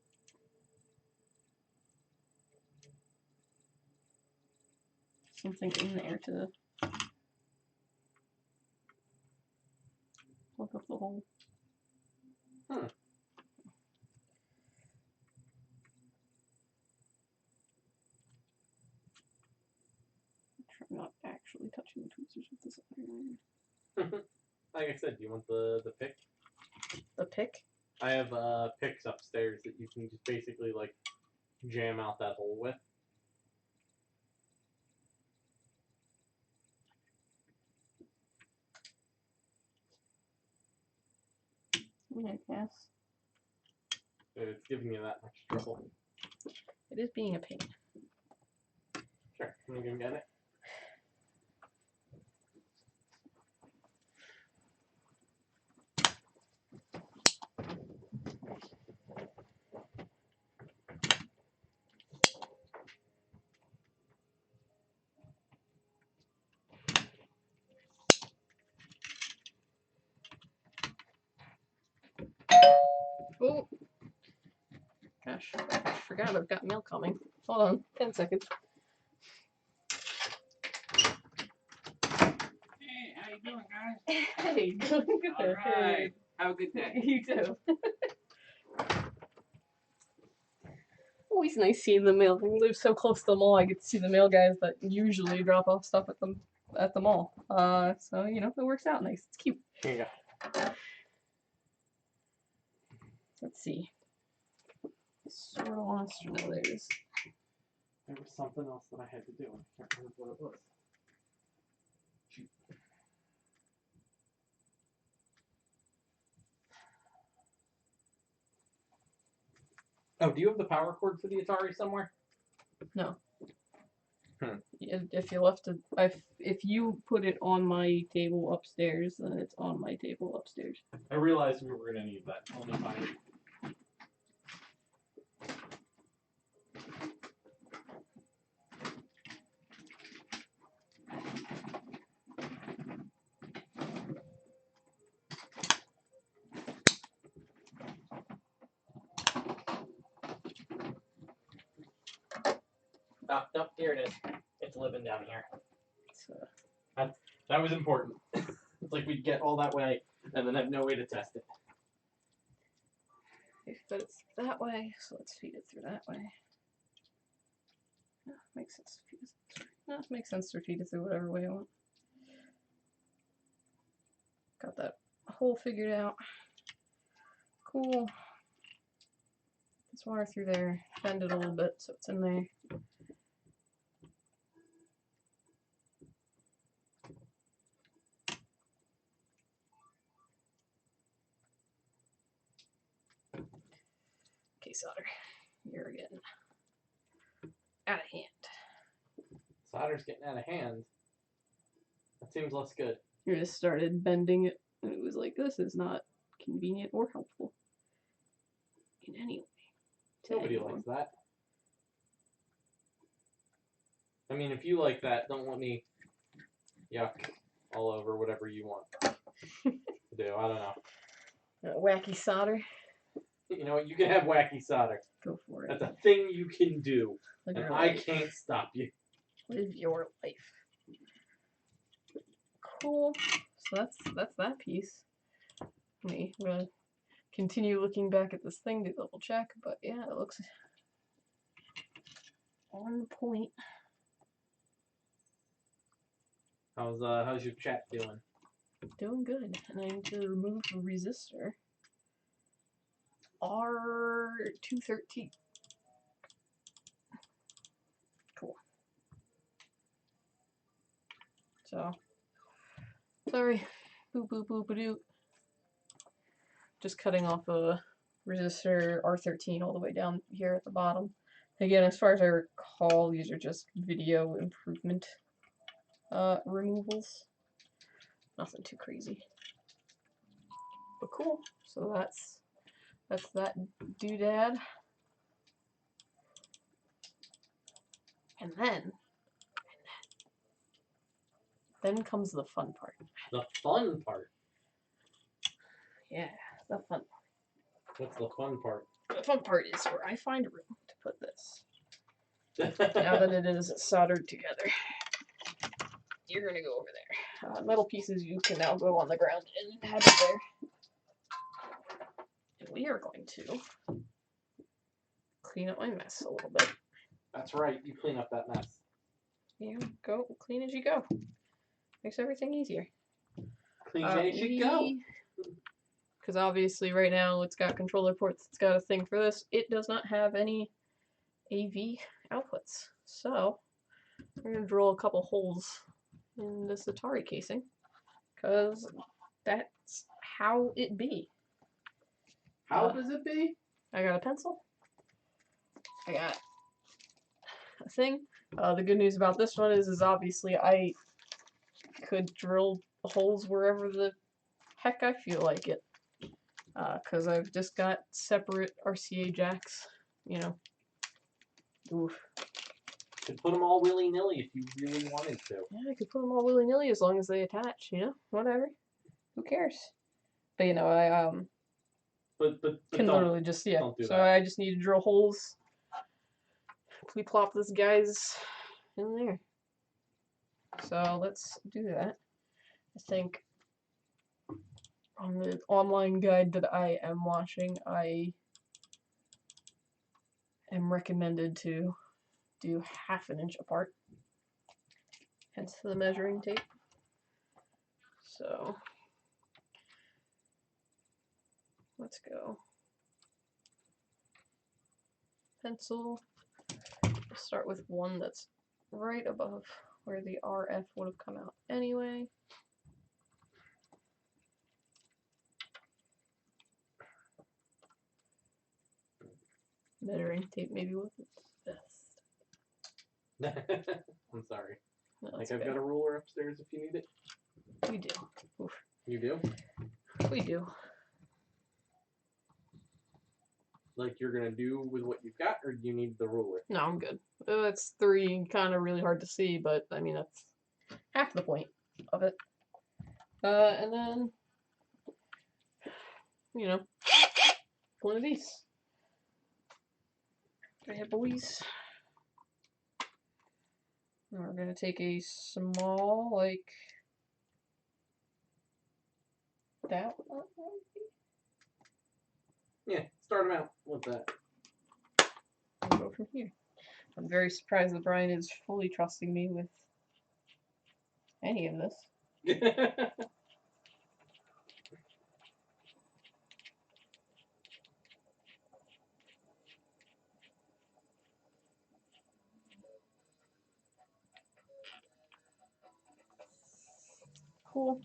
something in there to plug up the hole. Huh. Try not actually touching the tweezers with this iron. Like I said, do you want the pick? The pick? I have picks upstairs that you can just basically like jam out that hole with. Yeah, I guess. It's giving you that much trouble. It is being a pain. Sure, I'm gonna get it. Oh! Gosh, I forgot I've got mail coming. Hold on, 10 seconds. Hey, how you doing, guys? Hey, doing good. All right. Have a good day. You too. Always nice seeing the mail. We live so close to the mall. I get to see the mail guys that usually drop off stuff at the mall. So it works out nice. It's cute. Here you go. Let's see. Sort of lost. No, there it is. There was something else that I had to do. I can't remember what it was. Oh, do you have the power cord for the Atari somewhere? No. Hmm. If you left it, if you put it on my table upstairs, then it's on my table upstairs. I realized we were gonna need that. Let me find it. Oh, no, here it is. It's living down here. So, That was important. It's like we'd get all that way and then have no way to test it. but it's that way, so let's feed it through that way. No, makes sense to feed it. No, it makes sense to feed it through whatever way I want. Got that hole figured out. Cool. This wire through there. Bend it a little bit so it's in there. Okay, solder. You're getting out of hand. Solder's getting out of hand. That seems less good. You just started bending it, and it was like, this is not convenient or helpful in any way. Nobody likes that. I mean, if you like that, don't let me yuck all over whatever you want to do. I don't know. Wacky solder. You know what? You can have wacky solder. Go for it. That's a thing you can do, Live and your I life. can't stop you. Live your life. Cool. So that's that piece. I'm gonna continue looking back at this thing to double check, but yeah, it looks on point. How's your chat doing? Doing good. And I need to remove the resistor. R213. Cool. So, sorry. Boop boop boop a doo. Just cutting off a resistor R13 all the way down here at the bottom. Again, as far as I recall, these are just video improvement removals. Nothing too crazy. But cool. So that's that doodad. And then comes the fun part. The fun part? Yeah, the fun part. What's the fun part? The fun part is where I find room to put this. Now that it is soldered together. You're gonna go over there. Metal pieces you can now go on the ground and have it there. And we are going to clean up my mess a little bit. That's right, you clean up that mess. You go clean as you go. Makes everything easier. Clean as you go. Because obviously right now it's got controller ports, it's got a thing for this. It does not have any AV outputs. So we're going to drill a couple holes in this Atari casing. Because that's how it be. How does it be? I got a pencil. I got a thing. The good news about this one is obviously I could drill holes wherever the heck I feel like it. Because I've just got separate RCA jacks, you know. Oof. You could put them all willy-nilly if you really wanted to. Yeah, I could put them all willy-nilly as long as they attach, you know? Whatever. Who cares? But, you know, I, But can don't, literally just, yeah. don't do So that. I just need to drill holes. We plop this guy's in there. So let's do that. I think on the online guide that I am watching, I am recommended to do 1/2 inch apart. Hence the measuring tape. So let's go. Pencil. We'll start with one that's right above where the RF would have come out anyway. Measuring tape maybe wasn't best. I'm sorry. No, Like that's I've okay. got a ruler upstairs if you need it. We do. Oof. You do? We do. Like you're gonna do with what you've got, or do you need the ruler? No, I'm good. It's 3, kind of really hard to see, but I mean that's half the point of it. And then, you know, one of these. Right, boys. And we're gonna take a small, like that one. Yeah, start them out with that. And go from here. I'm very surprised that Brian is fully trusting me with any of this. Cool.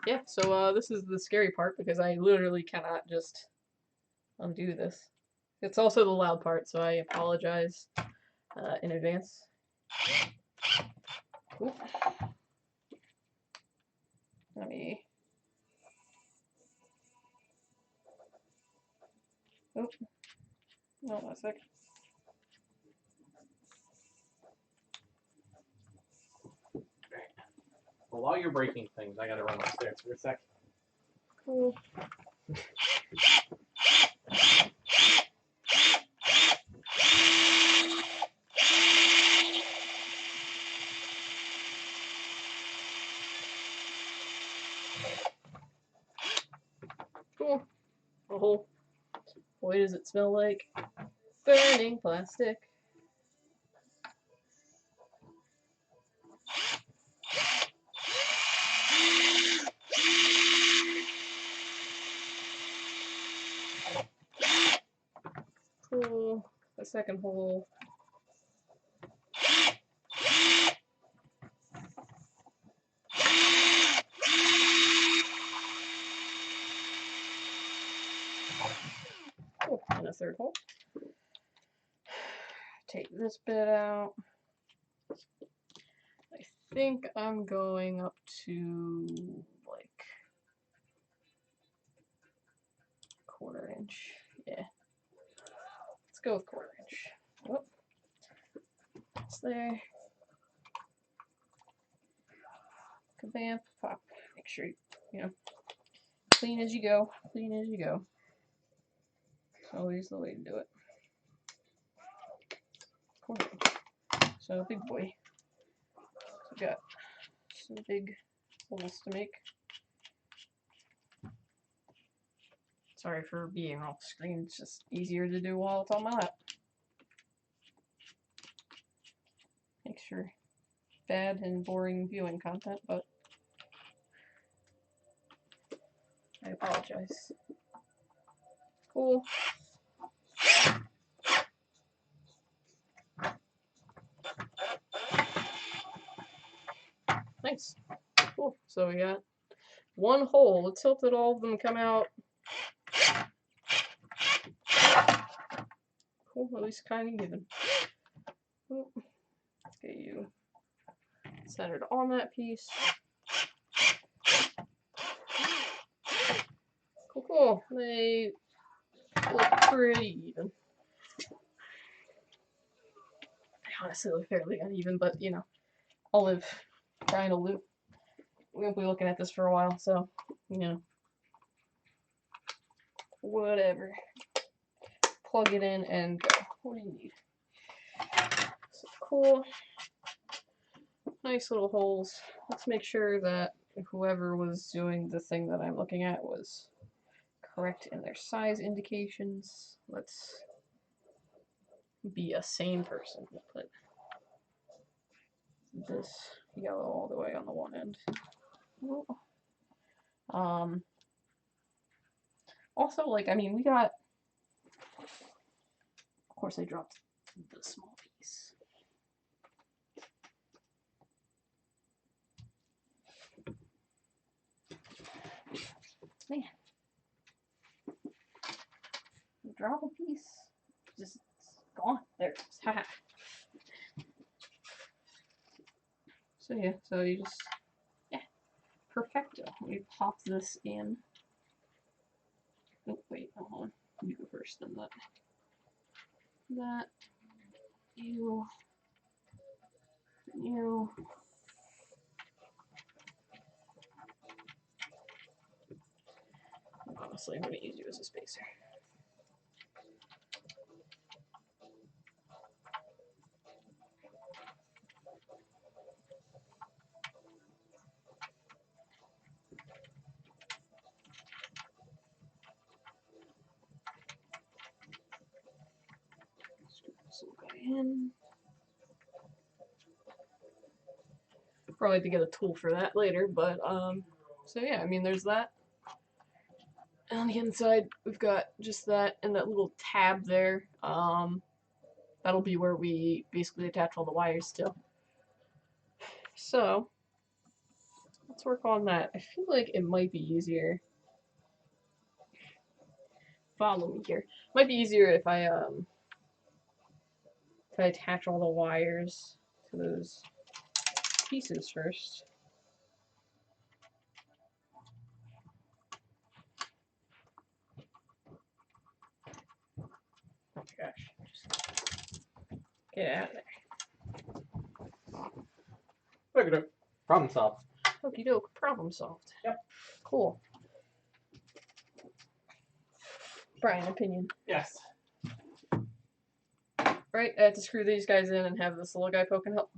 Yeah, so this is the scary part because I literally cannot just undo this. It's also the loud part, so I apologize in advance. Cool. Let me... Oh. No, 1 sec. Well, while you're breaking things, I gotta run upstairs for a sec. Cool. Cool. Oh, boy, does it smell like burning plastic. Cool. The second hole. Cool. And a third hole. Take this bit out. I think I'm going up to like 1/4 inch. Yeah. Let's go with 1/4 inch. Oh. It's there. Kabam, pop. Make sure you know, clean as you go. Clean as you go. It's always the way to do it. 1/4 inch. So big boy. So we got some big holes to make. Sorry for being off screen, it's just easier to do while it's on my lap. Makes for bad and boring viewing content, but I apologize. Cool. Nice. Cool. So we got 1 hole. Let's hope that all of them come out cool, at least kind of even. Cool. Get you centered on that piece. Cool, cool. They look pretty even. They honestly look fairly uneven, but you know, I'll live. Trying to live. We won't be looking at this for a while, so you know, whatever. Plug it in and go. What do you need? So cool. Nice little holes. Let's make sure that whoever was doing the thing that I'm looking at was correct in their size indications. Let's be a sane person. Put this yellow all the way on the one end. Also, like, I mean, we got, of course I dropped the small piece. Man. Drop a piece There it is. Haha. So yeah, so you just, yeah, perfecto. We pop this in. Oh wait, hold on. You go first, then that. That. You. You. Honestly, I'm gonna use you as a spacer. Screw this little guy in. Probably have to get a tool for that later, but so yeah, I mean there's that. And on the inside we've got just that and that little tab there. That'll be where we basically attach all the wires to. So let's work on that. I feel like it might be easier. Follow me here. Might be easier if I attach all the wires to those pieces first. Oh my gosh. Just get out of there. Okay, problem solved. Okie doke, problem solved. Yep. Cool. Brian, opinion. Yes. Right, I have to screw these guys in and have this little guy poking up.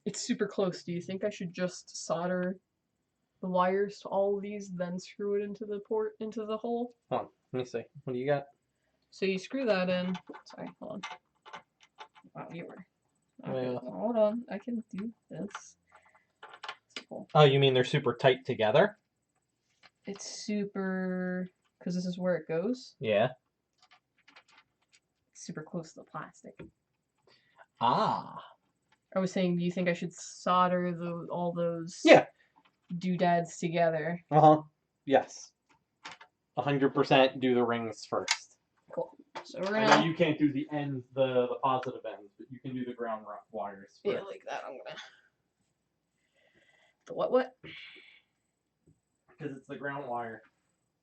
It's super close. Do you think I should just solder the wires to all of these, then screw it into the port, into the hole? Hold on, let me see. What do you got? So you screw that in. Sorry, hold on. Wow, you were. Okay, Yeah. hold on. I can do this. Cool. Oh, you mean they're super tight together? It's super, because this is where it goes. Yeah. It's super close to the plastic. Ah. I was saying, do you think I should solder all those doodads together? Uh-huh. Yes. 100% do the rings first. Cool. So we're I gonna. know you can't do the ends, the positive ends, but you can do the ground wires first. Yeah, like that. I'm gonna. The what? Because it's the ground wire.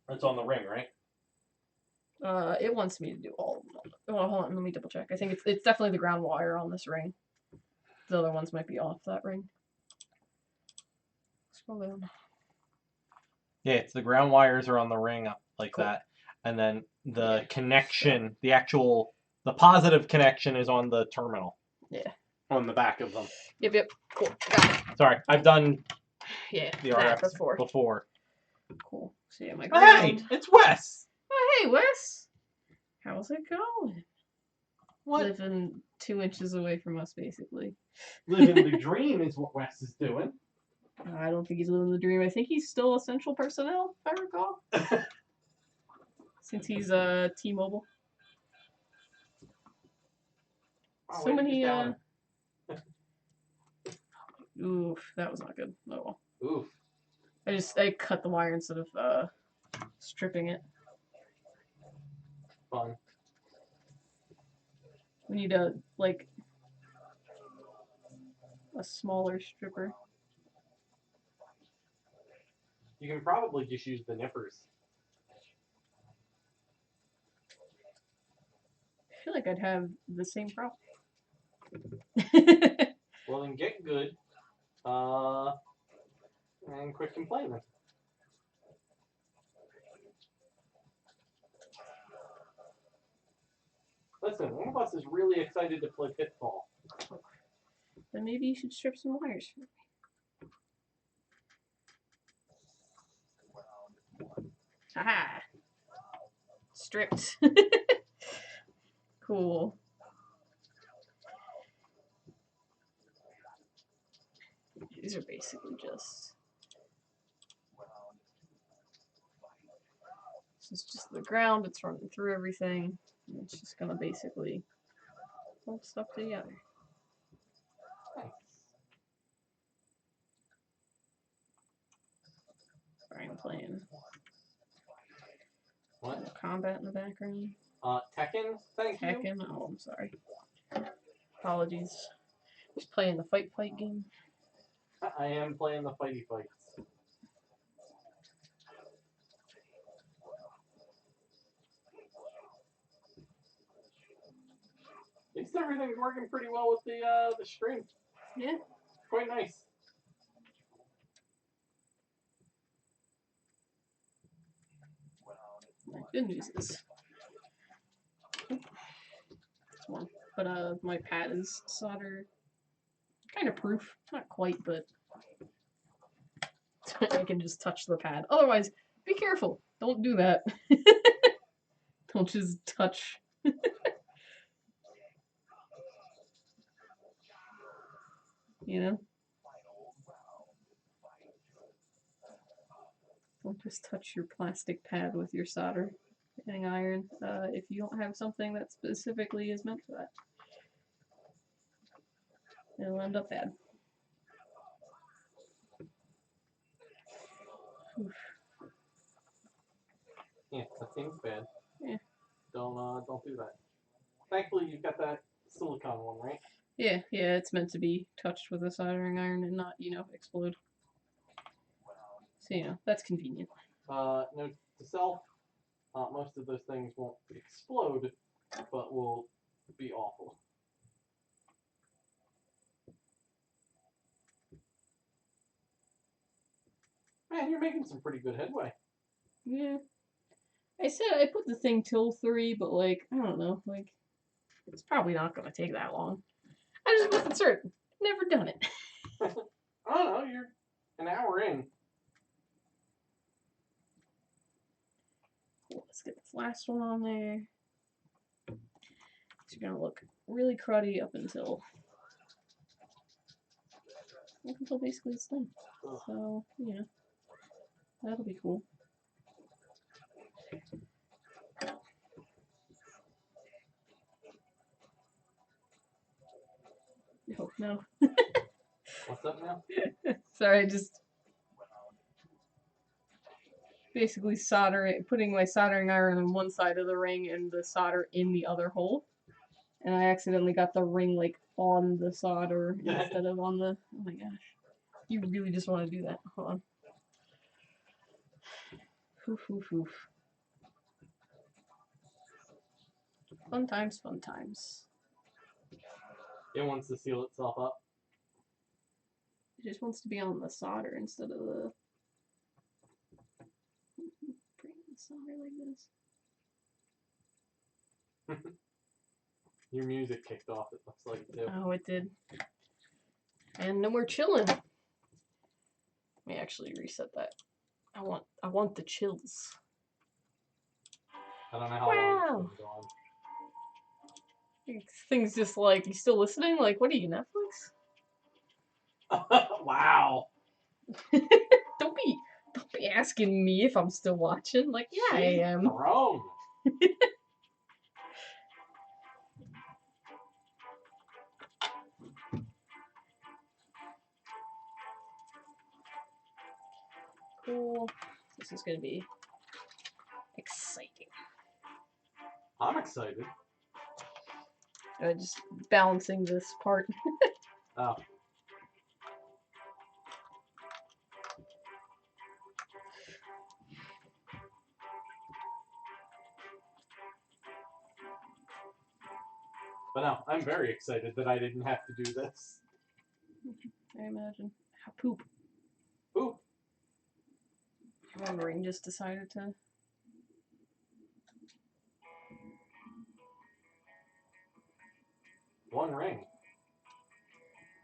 It's on the ring, right? It wants me to do all of them. Oh, hold on. Let me double check. I think it's definitely the ground wire on this ring. The other ones might be off that ring. Scroll down. Yeah, it's the ground wires are on the ring up like that. And then the connection, the positive connection is on the terminal. Yeah. On the back of them. Yep. Cool. Got it. Sorry, I've done the RF before. Cool. So yeah, my ground. Hey, it's Wes! Oh, hey, Wes! How's it going? What? Living 2 inches away from us, basically. Living the dream is what Wes is doing. I don't think he's living the dream. I think he's still essential personnel, if I recall. Since he's T-Mobile. Oh, So many oof, that was not good. Oh well. Oof. I cut the wire instead of stripping it. Fun. We need a smaller stripper. You can probably just use the nippers. I feel like I'd have the same problem. Well, then get good. And quit complaining. Listen, one of us is really excited to play Pitfall. Then maybe you should strip some wires for me. Haha! Stripped. Cool. These are basically just... This is just the ground, it's running through everything. And it's just gonna basically hold stuff together. Sorry, I'm playing. What? Combat in the background. Tekken? Thank you. Tekken? Oh, I'm sorry. Apologies. Just playing the fight game. I am playing the fighty fights. At least everything's working pretty well with the stream. Yeah. Quite nice. Good news is, one, but my pad is solder kind of proof, not quite, but I can just touch the pad. Otherwise, be careful. Don't do that. Don't just touch. You know? Don't just touch your plastic pad with your soldering iron if you don't have something that specifically is meant for that. It'll end up bad. Oof. Yeah, that seems bad. Yeah. Don't do that. Thankfully, you've got that silicone one, right? Yeah, it's meant to be touched with a soldering iron and not, explode. So, that's convenient. Note to self, most of those things won't explode, but will be awful. Man, you're making some pretty good headway. Yeah. I said I put the thing till 3, but, I don't know, it's probably not going to take that long. I just wasn't certain. Never done it. I don't know, you're an hour in. Cool, let's get this last one on there. It's going to look really cruddy up until basically it's done. Ugh. So, that'll be cool. Oh, no. What's up now? Sorry, just basically putting my soldering iron on one side of the ring and the solder in the other hole. And I accidentally got the ring, on the solder instead of on the... Oh my gosh. You really just want to do that. Hold on. Oof. Fun times, fun times. It wants to seal itself up. It just wants to be on the solder instead of the... Bring the solder like this. Your music kicked off, it looks like, too. Oh, it did. And then we're chilling. Let me actually reset that. I want the chills. I don't know how long it's been going. Things just you still listening? What are you, Netflix? Wow. Don't be asking me if I'm still watching. Yeah, I am. Wrong. Cool. This is gonna be exciting. I'm excited. Just balancing this part. Oh. But no, I'm very excited that I didn't have to do this. I imagine. Poop. Poop. My brain just decided to. One ring.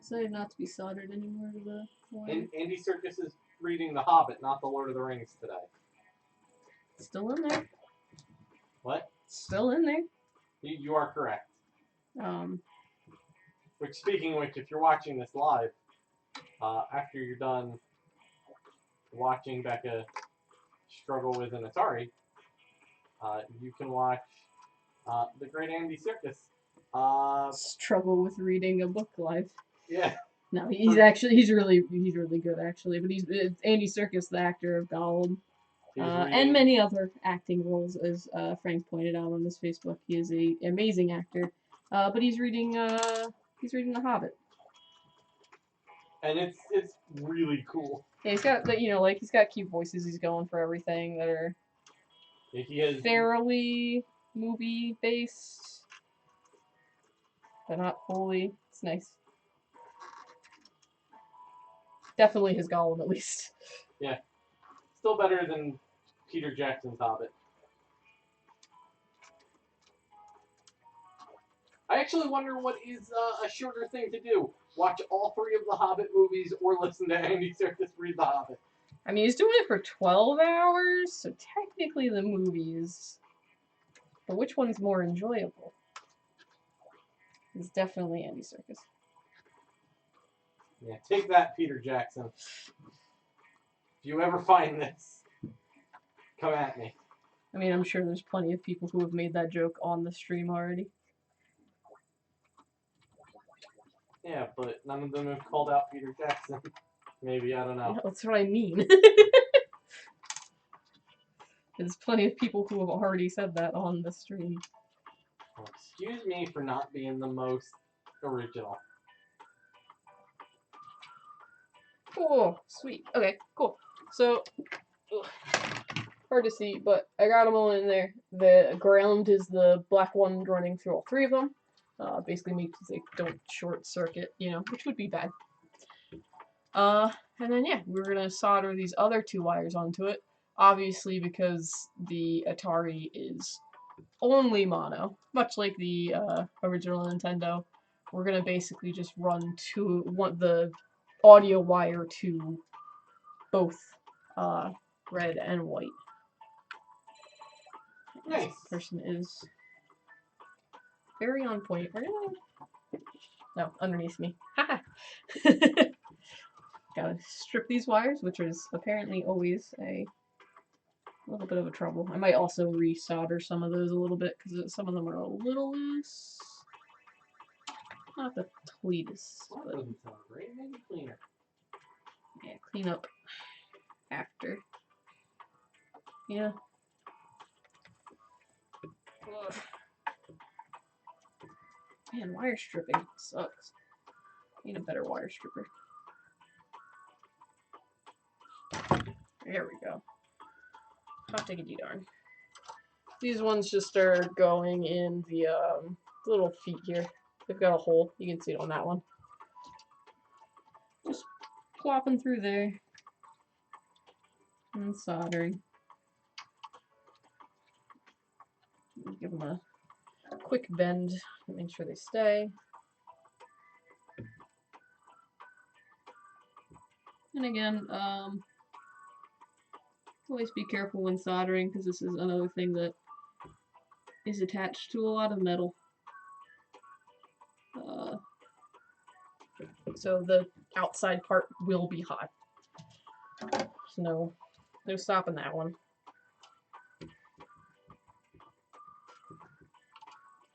Decided not to be soldered anymore to the line. Andy Serkis is reading The Hobbit, not The Lord of the Rings today. Still in there. What? Still in there. You are correct. Which, speaking of which, if you're watching this live, after you're done watching Becca struggle with an Atari, you can watch the great Andy Serkis. Struggle with reading a book live. Yeah. No, he's really good actually. But it's Andy Serkis, the actor of Gollum, and many other acting roles, as Frank pointed out on his Facebook. He is an amazing actor. But he's reading He's reading The Hobbit. And it's really cool. Yeah, he's got like he's got cute voices. He's going for everything that are He has fairly movie based, but not wholly. It's nice. Definitely his Gollum, at least. Yeah. Still better than Peter Jackson's Hobbit. I actually wonder what is a shorter thing to do. Watch all 3 of the Hobbit movies or listen to Andy Serkis read The Hobbit. I mean, he's doing it for 12 hours, so technically the movies. But which one's more enjoyable? It's definitely Andy Serkis. Yeah, take that, Peter Jackson. If you ever find this, come at me. I mean, I'm sure there's plenty of people who have made that joke on the stream already. Yeah, but none of them have called out Peter Jackson. Maybe, I don't know. No, that's what I mean. There's plenty of people who have already said that on the stream. Well, excuse me for not being the most original. Oh, sweet. Okay, cool. So, hard to see, but I got them all in there. The ground is the black one running through all 3 of them. Basically makes they don't short circuit, which would be bad. And then yeah, we're gonna solder these other 2 wires onto it. Obviously, because the Atari is only mono, much like the original Nintendo, we're gonna basically just run the audio wire to both red and white. Nice. This person is very on point. No, underneath me. Haha. Gotta strip these wires, which is apparently always a little bit of a trouble. I might also resolder some of those a little bit because some of them are a little loose. Not the cleatest, Well, but that doesn't sound great. Maybe cleaner. yeah, clean up after. Yeah. Ugh. Man, wire stripping sucks. Need a better wire stripper. There we go. Hot diggity darn. These ones just are going in the little feet here. They've got a hole. You can see it on that one. Just plopping through there. And soldering. Give them a quick bend to make sure they stay. And again, always be careful when soldering because this is another thing that is attached to a lot of metal. So the outside part will be hot. So no stopping that one.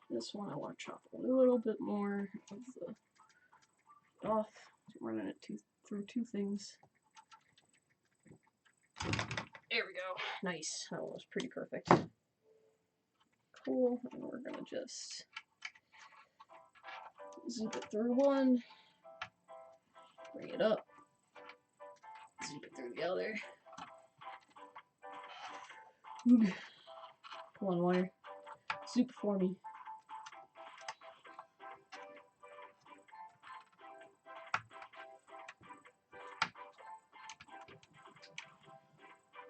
This one I want to chop a little bit more of the off. Running it through 2 things. There we go. Nice. That was pretty perfect. Cool. And we're gonna just zip it through one. Bring it up. Zip it through the other. Ooh. Come on, wire. Soup for me.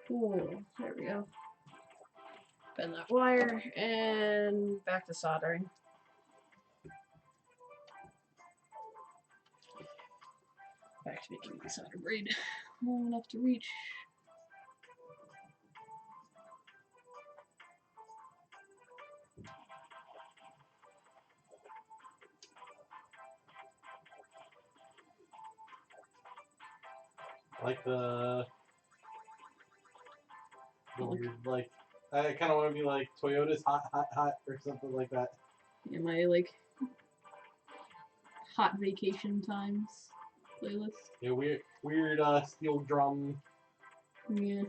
Cool. There we go. Bend that wire and back to soldering. Back to making my solder braid long enough to reach. Like the weird, like, I kind of want to be like Toyota's hot, hot, hot, or something like that. In my like hot vacation times playlist. Yeah, weird steel drum. Yeah.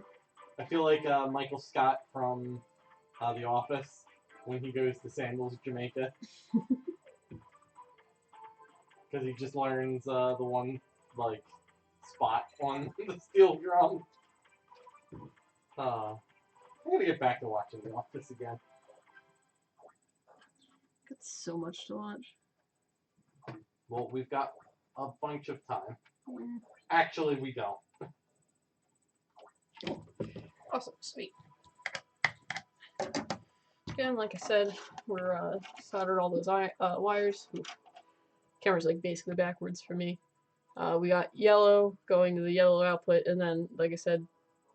I feel like Michael Scott from The Office when he goes to Sandals, Jamaica. Because he just learns the one, like, spot on the steel drum. I gotta get back to watching The Office again. That's so much to watch. Well, we've got a bunch of time. Mm. Actually, we don't. Awesome, sweet. Again, like I said, we're soldered all those wires. Ooh. Camera's like basically backwards for me. We got yellow going to the yellow output, and then, like I said,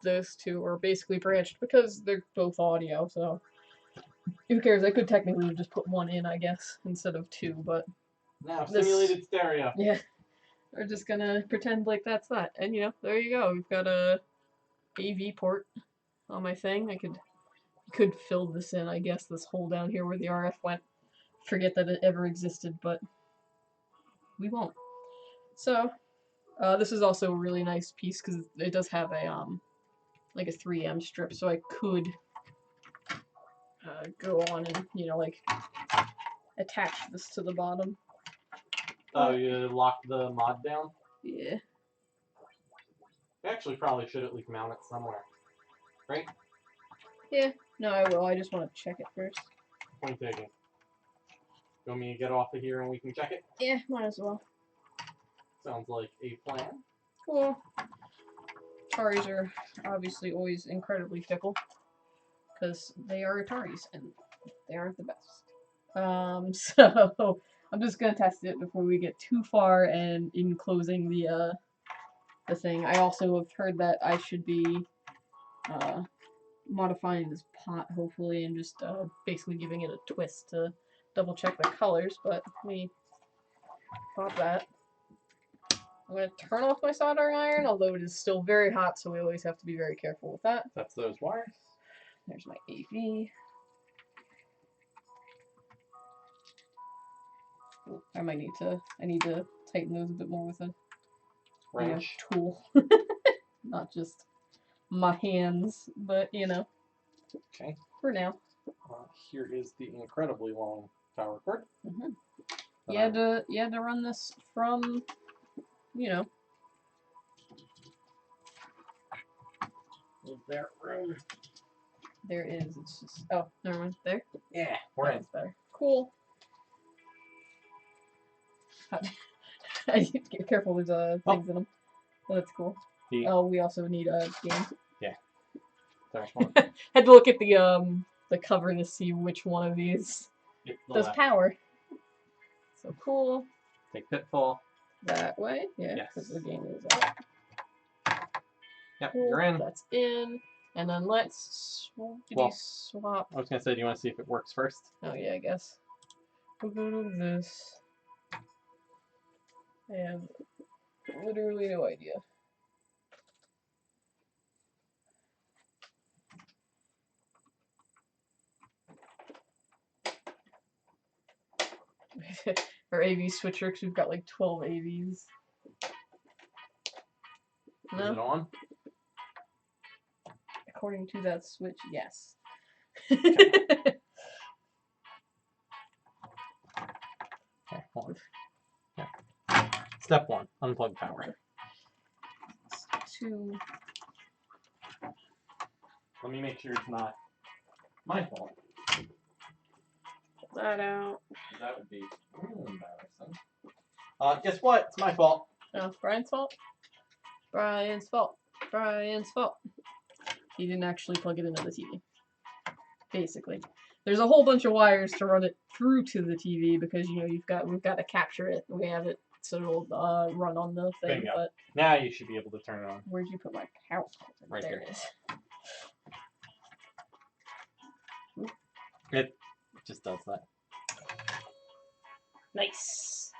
those two are basically branched because they're both audio, so who cares? I could technically have just put one in, I guess, instead of two, but Now, simulated stereo. yeah, we're just gonna pretend like that's that. And, you know, there you go. We've got a AV port on my thing. I could fill this in, I guess, this hole down here where the RF went. Forget that it ever existed, but we won't. So, this is also a really nice piece because it does have a like a 3M strip, so I could go on and, you know, like attach this to the bottom. Oh, you locked the mod down? Yeah. You actually probably should at least mount it somewhere. Right? Yeah. No, I will. I just want to check it first. Point taking. You want me to get off of here and we can check it? Yeah, might as well. Sounds like a plan. Cool. Ataris are obviously always incredibly fickle because they are Ataris and they aren't the best. So I'm just gonna test it before we get too far and in closing the thing. I also have heard that I should be modifying this pot hopefully and just basically giving it a twist to double check the colors, but let me pop that. I'm going to turn off my soldering iron, although it is still very hot, so we always have to be very careful with that. That's those wires. There's my AV. Ooh, I need to tighten those a bit more with a Wrench. tool. Not just my hands, but, you know. Okay. For now. Here is the incredibly long power cord. Mm-hmm. You had to run this from, you know. Is there room? There is. It's just. Oh, never mind. There. Yeah, we're in. That's better. Cool. Get careful. There's things in them. Oh, that's cool. Oh, we also need a game. Yeah. There's one. Had to look at the cover to see which one of these does power. So cool. Take Pitfall. That way, yeah, because the game is out. Yep, Cool. you're in. That's in. And then let's swap. I was gonna say, do you want to see if it works first? Oh yeah, I guess. We'll go to this. I have literally no idea. Our AV switcher, because we've got like 12 AVs. No? Is it on? According to that switch, yes. Okay, hold on. Yeah. Step 1, unplug power. Step 2. Let me make sure it's not my fault. Pull that out. That would be embarrassing. Guess what? It's my fault. No, Brian's fault. Brian's fault. Brian's fault. He didn't actually plug it into the TV. Basically. There's a whole bunch of wires to run it through to the TV because, you know, we've got to capture it. We have it so it'll run on the thing. Bingo. But Now you should be able to turn it on. where'd you put my power? Right there here. It is. It just does that. Nice.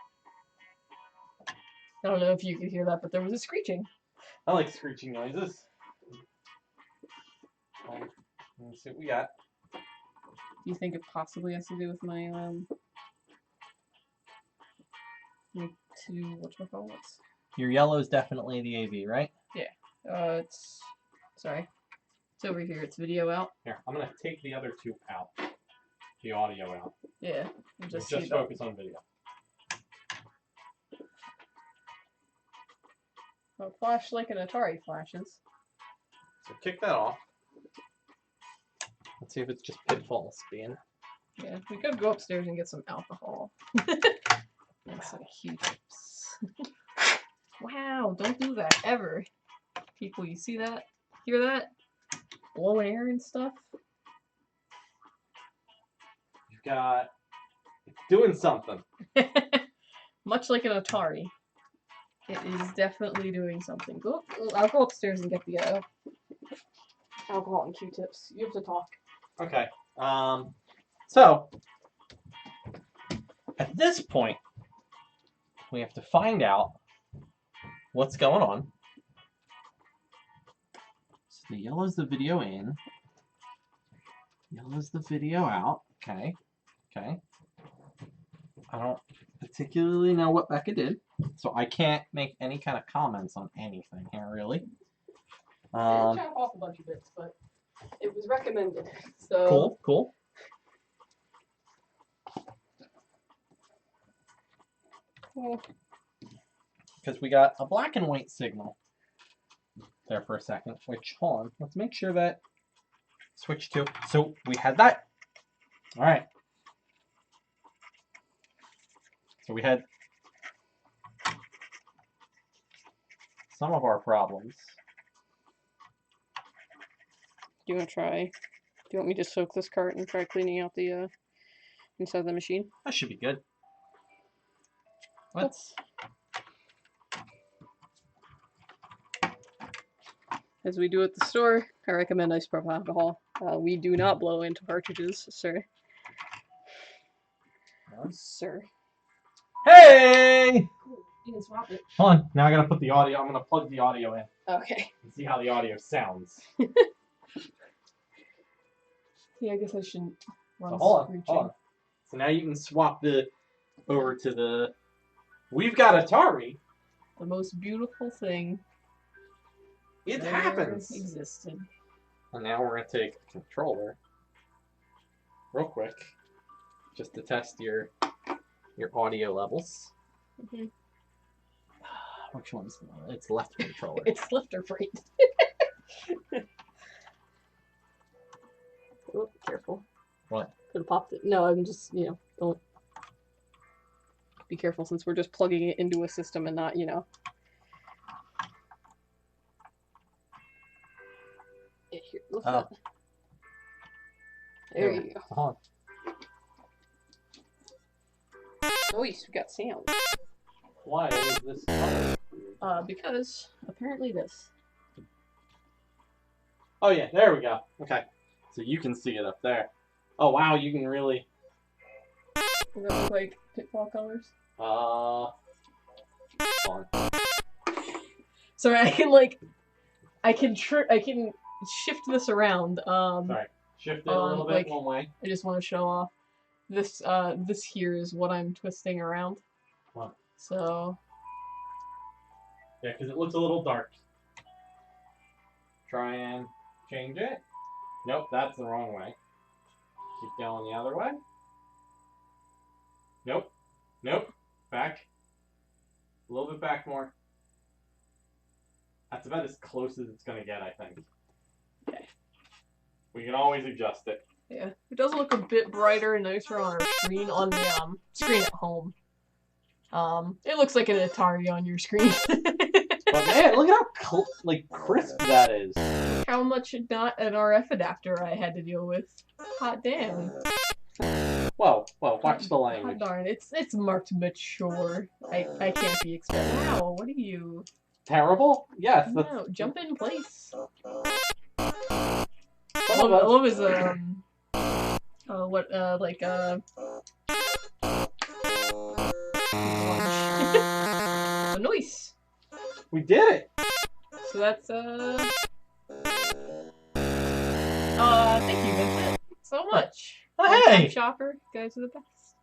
I don't know if you could hear that, but there was a screeching. I like screeching noises. Let's see what we got. Do you think it possibly has to do with my whatchamacallits? Your yellow is definitely the AV, right? Yeah. It's over here. It's video out. Here, I'm gonna take the other two out. The audio out. Yeah. Just focus on video. Flash like an Atari flashes. So kick that off. Let's see if it's just pitfall spin. Yeah, we could go upstairs and get some alcohol. And some Q-tips. Wow, don't do that ever. People, you see that? Hear that? Blowing air and stuff. You've got... It's doing something. Much like an Atari. It is definitely doing something. I'll go upstairs and get the alcohol and Q-tips. You have to talk. Okay. So, at this point, we have to find out what's going on. So the yellow's the video in. Yellow's the video out. Okay. Okay. I don't particularly know what Becca did, so I can't make any kind of comments on anything here, really. Chop off a bunch of bits, but it was recommended. So Cool, cool. Because we got a black and white signal there for a second, which, hold on, let's make sure that switch to, so we had that. All right. So we had some of our problems. do you want to try? Do you want me to soak this cart and try cleaning out the inside of the machine? That should be good. Let's. As we do at the store, I recommend isopropyl alcohol. We do not blow into cartridges, sir. Sir. Hey! You can swap it. Hold on. Now I gotta put the audio. I'm gonna plug the audio in Okay. and see how the audio sounds. Yeah, I guess I shouldn't run So hold on. screeching. Hold on. So now you can swap the over to the. We've got Atari. The most beautiful thing It ever happens. existed. And now we're gonna take a controller, real quick, just to test your audio levels. Mhm. Which one's it's left controller? It's left or right. Oh, careful. What? Could have popped it. No, I'm just, don't. Be careful since we're just plugging it into a system and not, Yeah, here, lift Oh. that. There you go. Hold Oh, yes, we got sound. on. Why is this color? Because apparently this. Oh yeah, there we go. Okay, so you can see it up there. Oh wow, you can really. Does that look like pitfall colors? Hold on. Sorry, I can shift this around. Sorry, shift it a little bit one way. I just want to show off. This here is what I'm twisting around. What? So. Yeah, because it looks a little dark. Try and change it. Nope, that's the wrong way. Keep going the other way. Nope. Nope. Back. A little bit back more. That's about as close as it's going to get, I think. Okay. We can always adjust it. Yeah, it does look a bit brighter and nicer on our screen, on the screen at home. It looks like an Atari on your screen. But man, look at how crisp that is. How much not an RF adapter I had to deal with. Hot damn. Whoa, watch the Hot language. darn, it's marked mature. I can't be expected. Wow, what are you? Terrible? Yes. That's, No, jump in place. some I of us- love his a noise. We did it. So that's thank you, Vincent, so much. Oh, One-time hey. shopper, you guys are the best.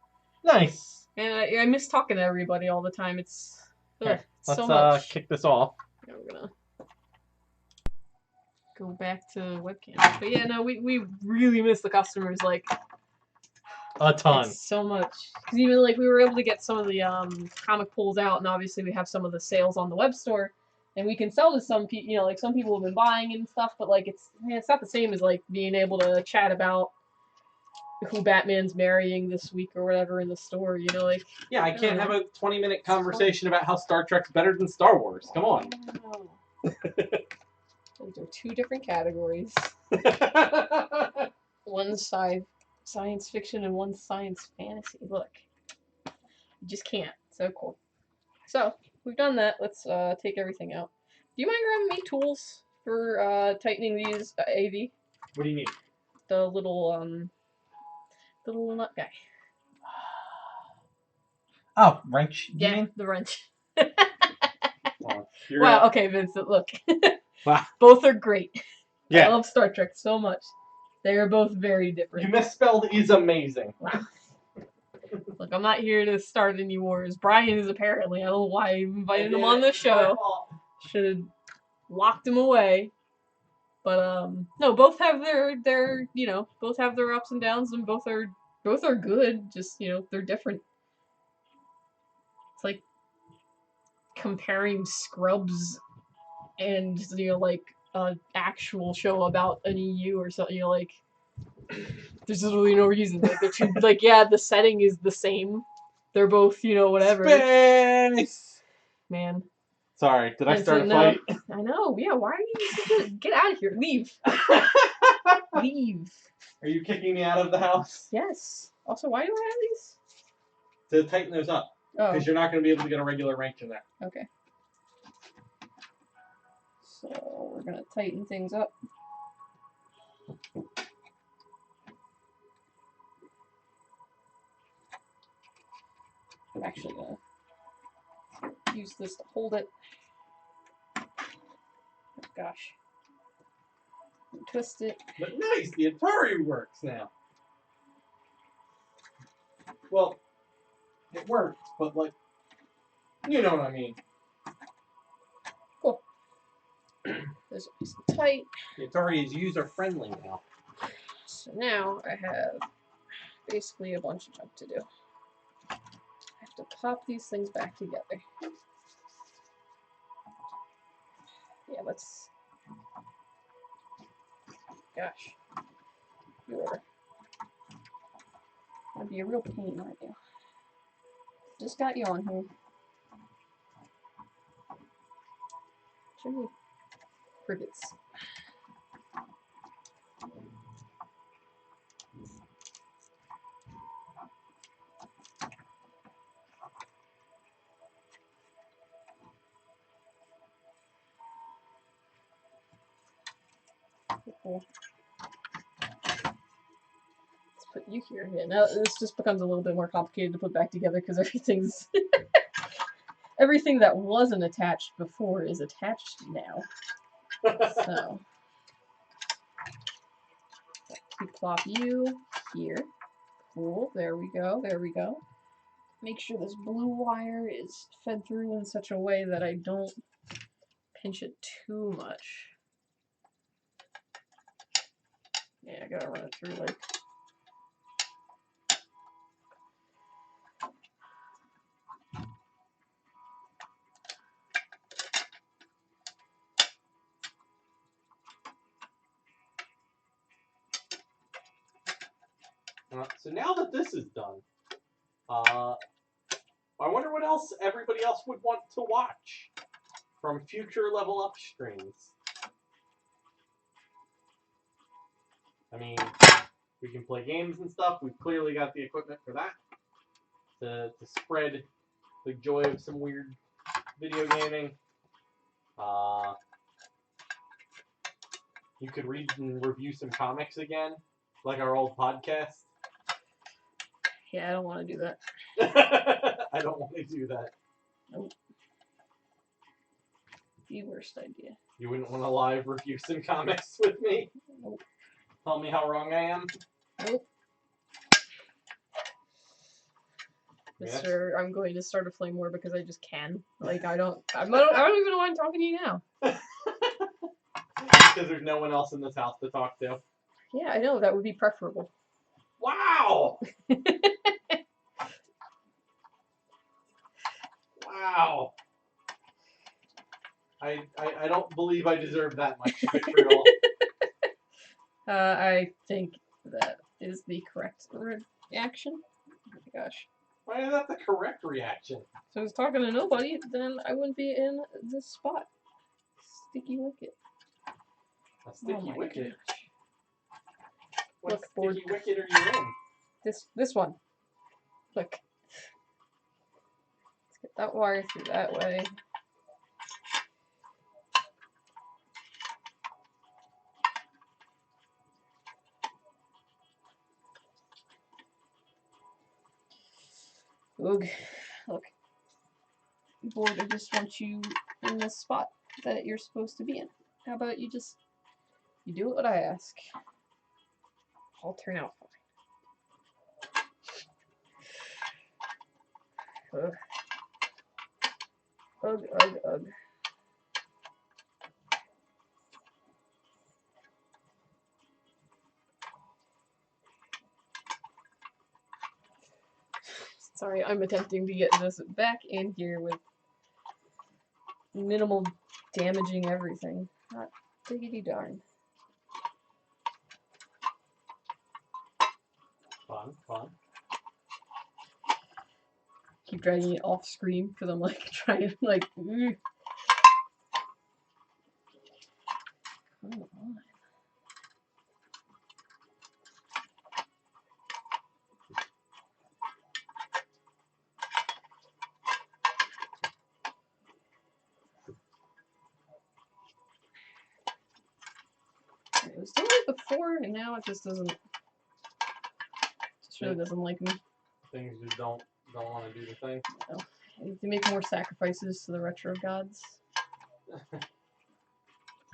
Nice. And I miss talking to everybody all the time. It's Here, so let's much. kick this off. Yeah, we're gonna go back to webcam. But yeah, no, we really miss the customers like A ton. so much. Because even like we were able to get some of the comic pulls out, and obviously we have some of the sales on the web store. and we can sell to some people. You know, like some people have been buying and stuff, but like it's not the same as like being able to chat about who Batman's marrying this week or whatever in the store. You know, like Yeah, I can't have a 20-minute conversation about how Star Trek's better than Star Wars. Come on. Those are two different categories. One's science fiction and one's science fantasy. Look, you just can't. So cool. So we've done that. Let's take everything out. Do you mind grabbing me tools for tightening these AV? What do you need? The little nut guy. Oh, wrench. You Yeah, mean? the wrench. You're Wow. Okay, Vincent. Look. Wow. Both are great. Yeah. I love Star Trek so much. They are both very different. You misspelled is amazing. Wow. Look, I'm not here to start any wars. Brian is apparently. I don't know why I invited him on the show. Should have locked him away. But no, both have their both have their ups and downs, and both are good. Just they're different. It's like comparing Scrubs and like an actual show about an EU or something. Like there's literally no reason. Like they're two. Like yeah, the setting is the same. They're both whatever. Space. Man. Sorry, did I start a fight? I know. Yeah. Why are you? Get out of here. Leave. Leave. Are you kicking me out of the house? Yes. Also, why do I have these? To tighten those up. Oh. Because you're not going to be able to get a regular wrench in there. Okay. So we're gonna tighten things up. I'm actually gonna use this to hold it. Oh, gosh. Twist it. But nice, the Atari works now. Well, it works, but like, you know what I mean. Cool. This is tight. The Atari is user-friendly now. So now I have basically a bunch of junk to do. I have to pop these things back together. Yeah, let's... Gosh. You're gonna be a real pain, aren't you? Just got you on here. Jimmy crickets. Cool. Let's put you here. Yeah, now this just becomes a little bit more complicated to put back together because everything's everything that wasn't attached before is attached now. So we plop you here. Cool. There we go. There we go. Make sure this blue wire is fed through in such a way that I don't pinch it too much. Yeah, I gotta run it through like. So now that this is done, I wonder what else everybody else would want to watch from future Level Up streams. I mean, we can play games and stuff. We've clearly got the equipment for that. To spread the joy of some weird video gaming. You could read and review some comics again, like our old podcast. Yeah, I don't want to do that. I don't want to do that. Nope. The worst idea. You wouldn't want to live review some comics with me? Nope. Tell me how wrong I am? Nope. Mister, I'm going to start a flame war because I just can. Like, I don't even know why I'm talking to you now. Because there's no one else in this house to talk to. Yeah, I know. That would be preferable. Wow! Wow. I don't believe I deserve that much vitriol. I think that is the correct reaction. Oh my gosh. Why is that the correct reaction? If I was talking to nobody, then I wouldn't be in this spot. Sticky wicket. A sticky Oh my wicket? gosh. What Look, sticky board. wicket are you in? This one. Look. Let's get that wire through that way. Ugh. Look. Board, I just want you in the spot that you're supposed to be in. How about you just do what I ask? I'll turn out fine. Ugh. Ugh, ugh, ugh. Sorry, I'm attempting to get this back in here with minimal damaging everything. Not diggity darn. Fun. Keep dragging it off screen because I'm like trying like. Come on. It was doing it before, and now it just doesn't. Just really doesn't like me. Things just don't want to do the thing. No. I need to make more sacrifices to the retro gods.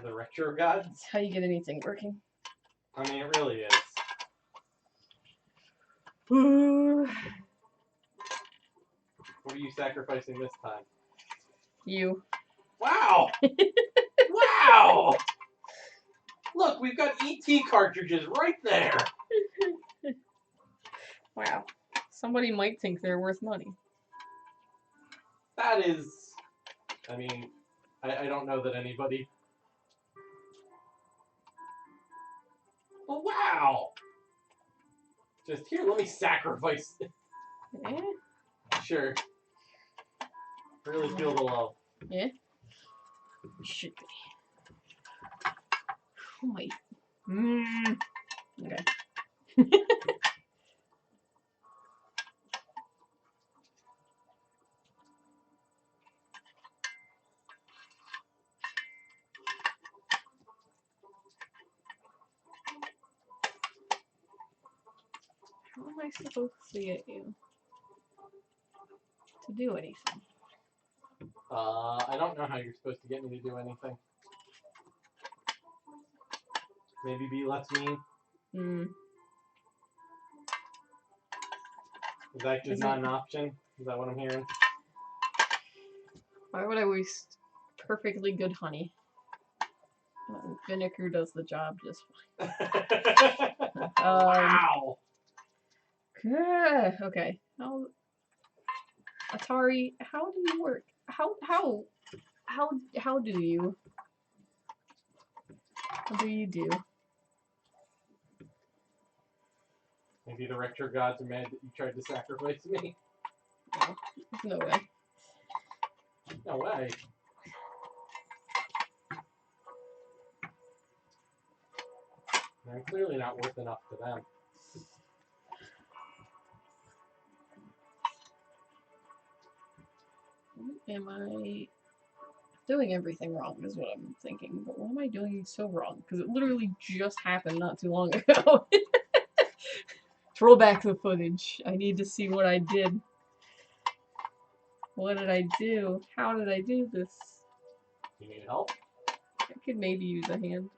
The retro gods? That's how you get anything working. I mean, it really is. What are you sacrificing this time? You. Wow! Wow! Look, we've got ET cartridges right there. Wow. Somebody might think they're worth money. That is... I mean, I don't know that anybody... But wow! Just here, let me sacrifice. Eh? Sure. Really feel the love. Yeah? Should be. Oh my. Okay. How am I supposed to get you to do anything? I don't know how you're supposed to get me to do anything. Maybe be less mean? Is that just not an option? Is that what I'm hearing? Why would I waste perfectly good honey? Vinegar does the job just fine. Wow! Okay. Atari, how do you work? How do you? What do you do? Maybe the retro gods are mad that you tried to sacrifice me. No, no way. No way. I'm clearly not worth enough to them. Am I doing everything wrong is what I'm thinking. But what am I doing so wrong? Because it literally just happened not too long ago. Throw back the footage. I need to see what I did. What did I do? How did I do this? You need help? I could maybe use a hand.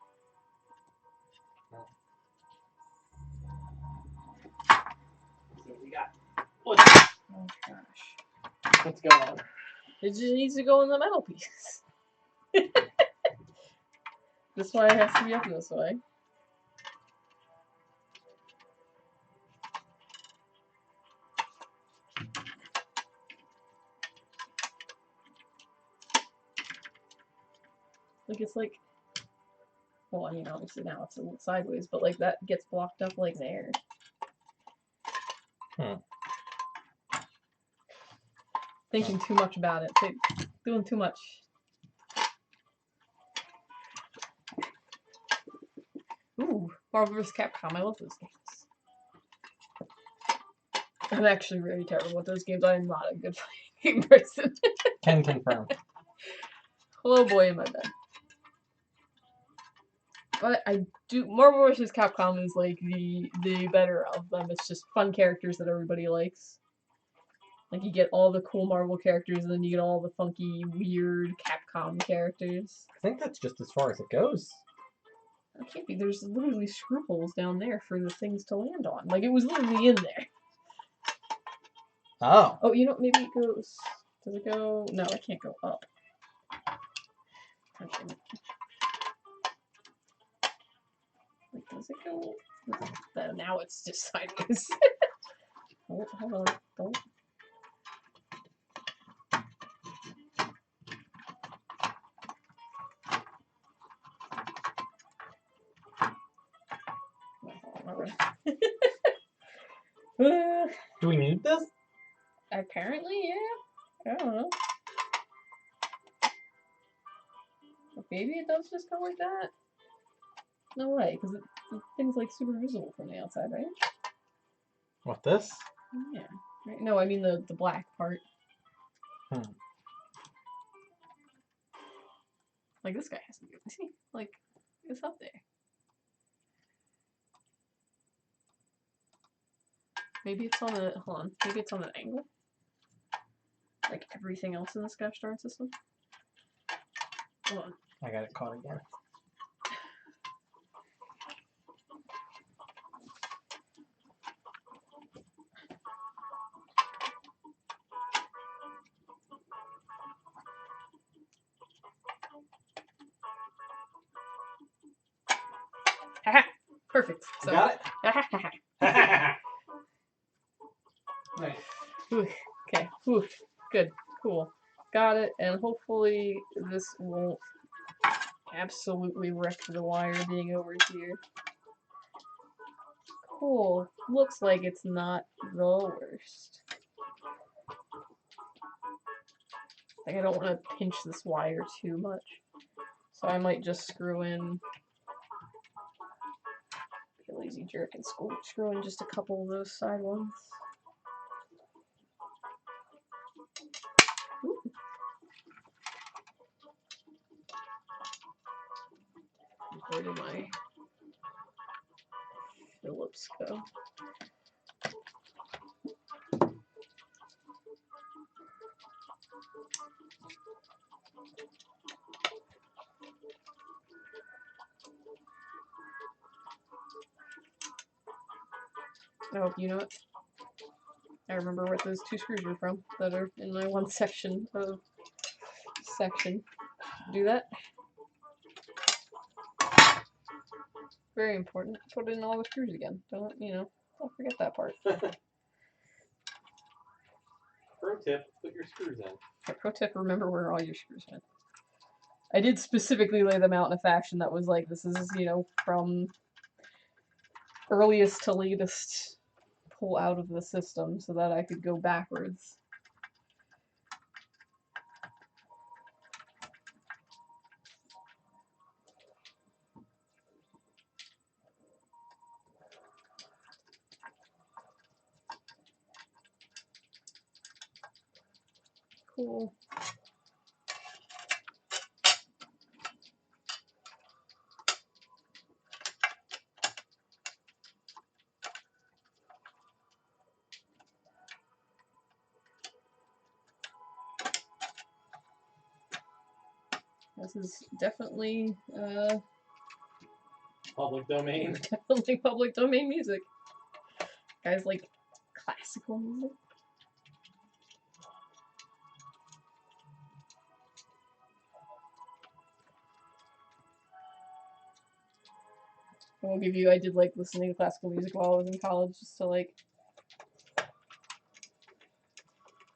So we got. Oh gosh. What's going on? It just needs to go in the metal piece. This way it has to be up this way. Like, it's like, well, I mean, obviously now it's a little sideways, but like that gets blocked up like there. Thinking too much about it. Doing too much. Ooh, Marvel vs. Capcom. I love those games. I'm actually very terrible at those games. I am not a good fighting person. Can confirm. Hello, boy in my bed. But I do. Marvel vs. Capcom is like the better of them. It's just fun characters that everybody likes. Like, you get all the cool Marvel characters, and then you get all the funky, weird Capcom characters. I think that's just as far as it goes. It can't be. There's literally screw holes down there for the things to land on. Like, it was literally in there. Oh. Oh, you know, maybe it goes... Does it go... No, it can't go up. Okay. Wait, does it go... Now it's just sideways. Hold on. Don't... Do we need this? Apparently, yeah. I don't know. Maybe it does just go like that? No way, because the thing's like super visible from the outside, right? What, this? Yeah. Right? No, I mean the black part. Like, this guy has to be. See? Like, it's up there. Maybe it's on a... Hold on. Maybe it's on an angle? Like everything else in this gosh darn system? Hold on. I got it caught again. Haha! Perfect. So, You got it? Nice. Okay. Whew. Good. Cool. Got it. And hopefully this won't absolutely wreck the wire being over here. Cool. Looks like it's not the worst. Like, I don't want to pinch this wire too much. So I might just screw in... Be a lazy jerk and screw in just a couple of those side ones. Ooh. Where did my Phillips go? Oh, you know what? I remember where those two screws were from that are in my one section of section. Do that. Very important. Put in all the screws again. Don't forget that part. Pro tip, put your screws in. Yeah, pro tip, remember where all your screws went. I did specifically lay them out in a fashion that was like, this is, from earliest to latest pull out of the system so that I could go backwards. Cool. This is definitely Public domain. definitely public domain music. Guys like classical music. I will give you, I did like listening to classical music while I was in college just to like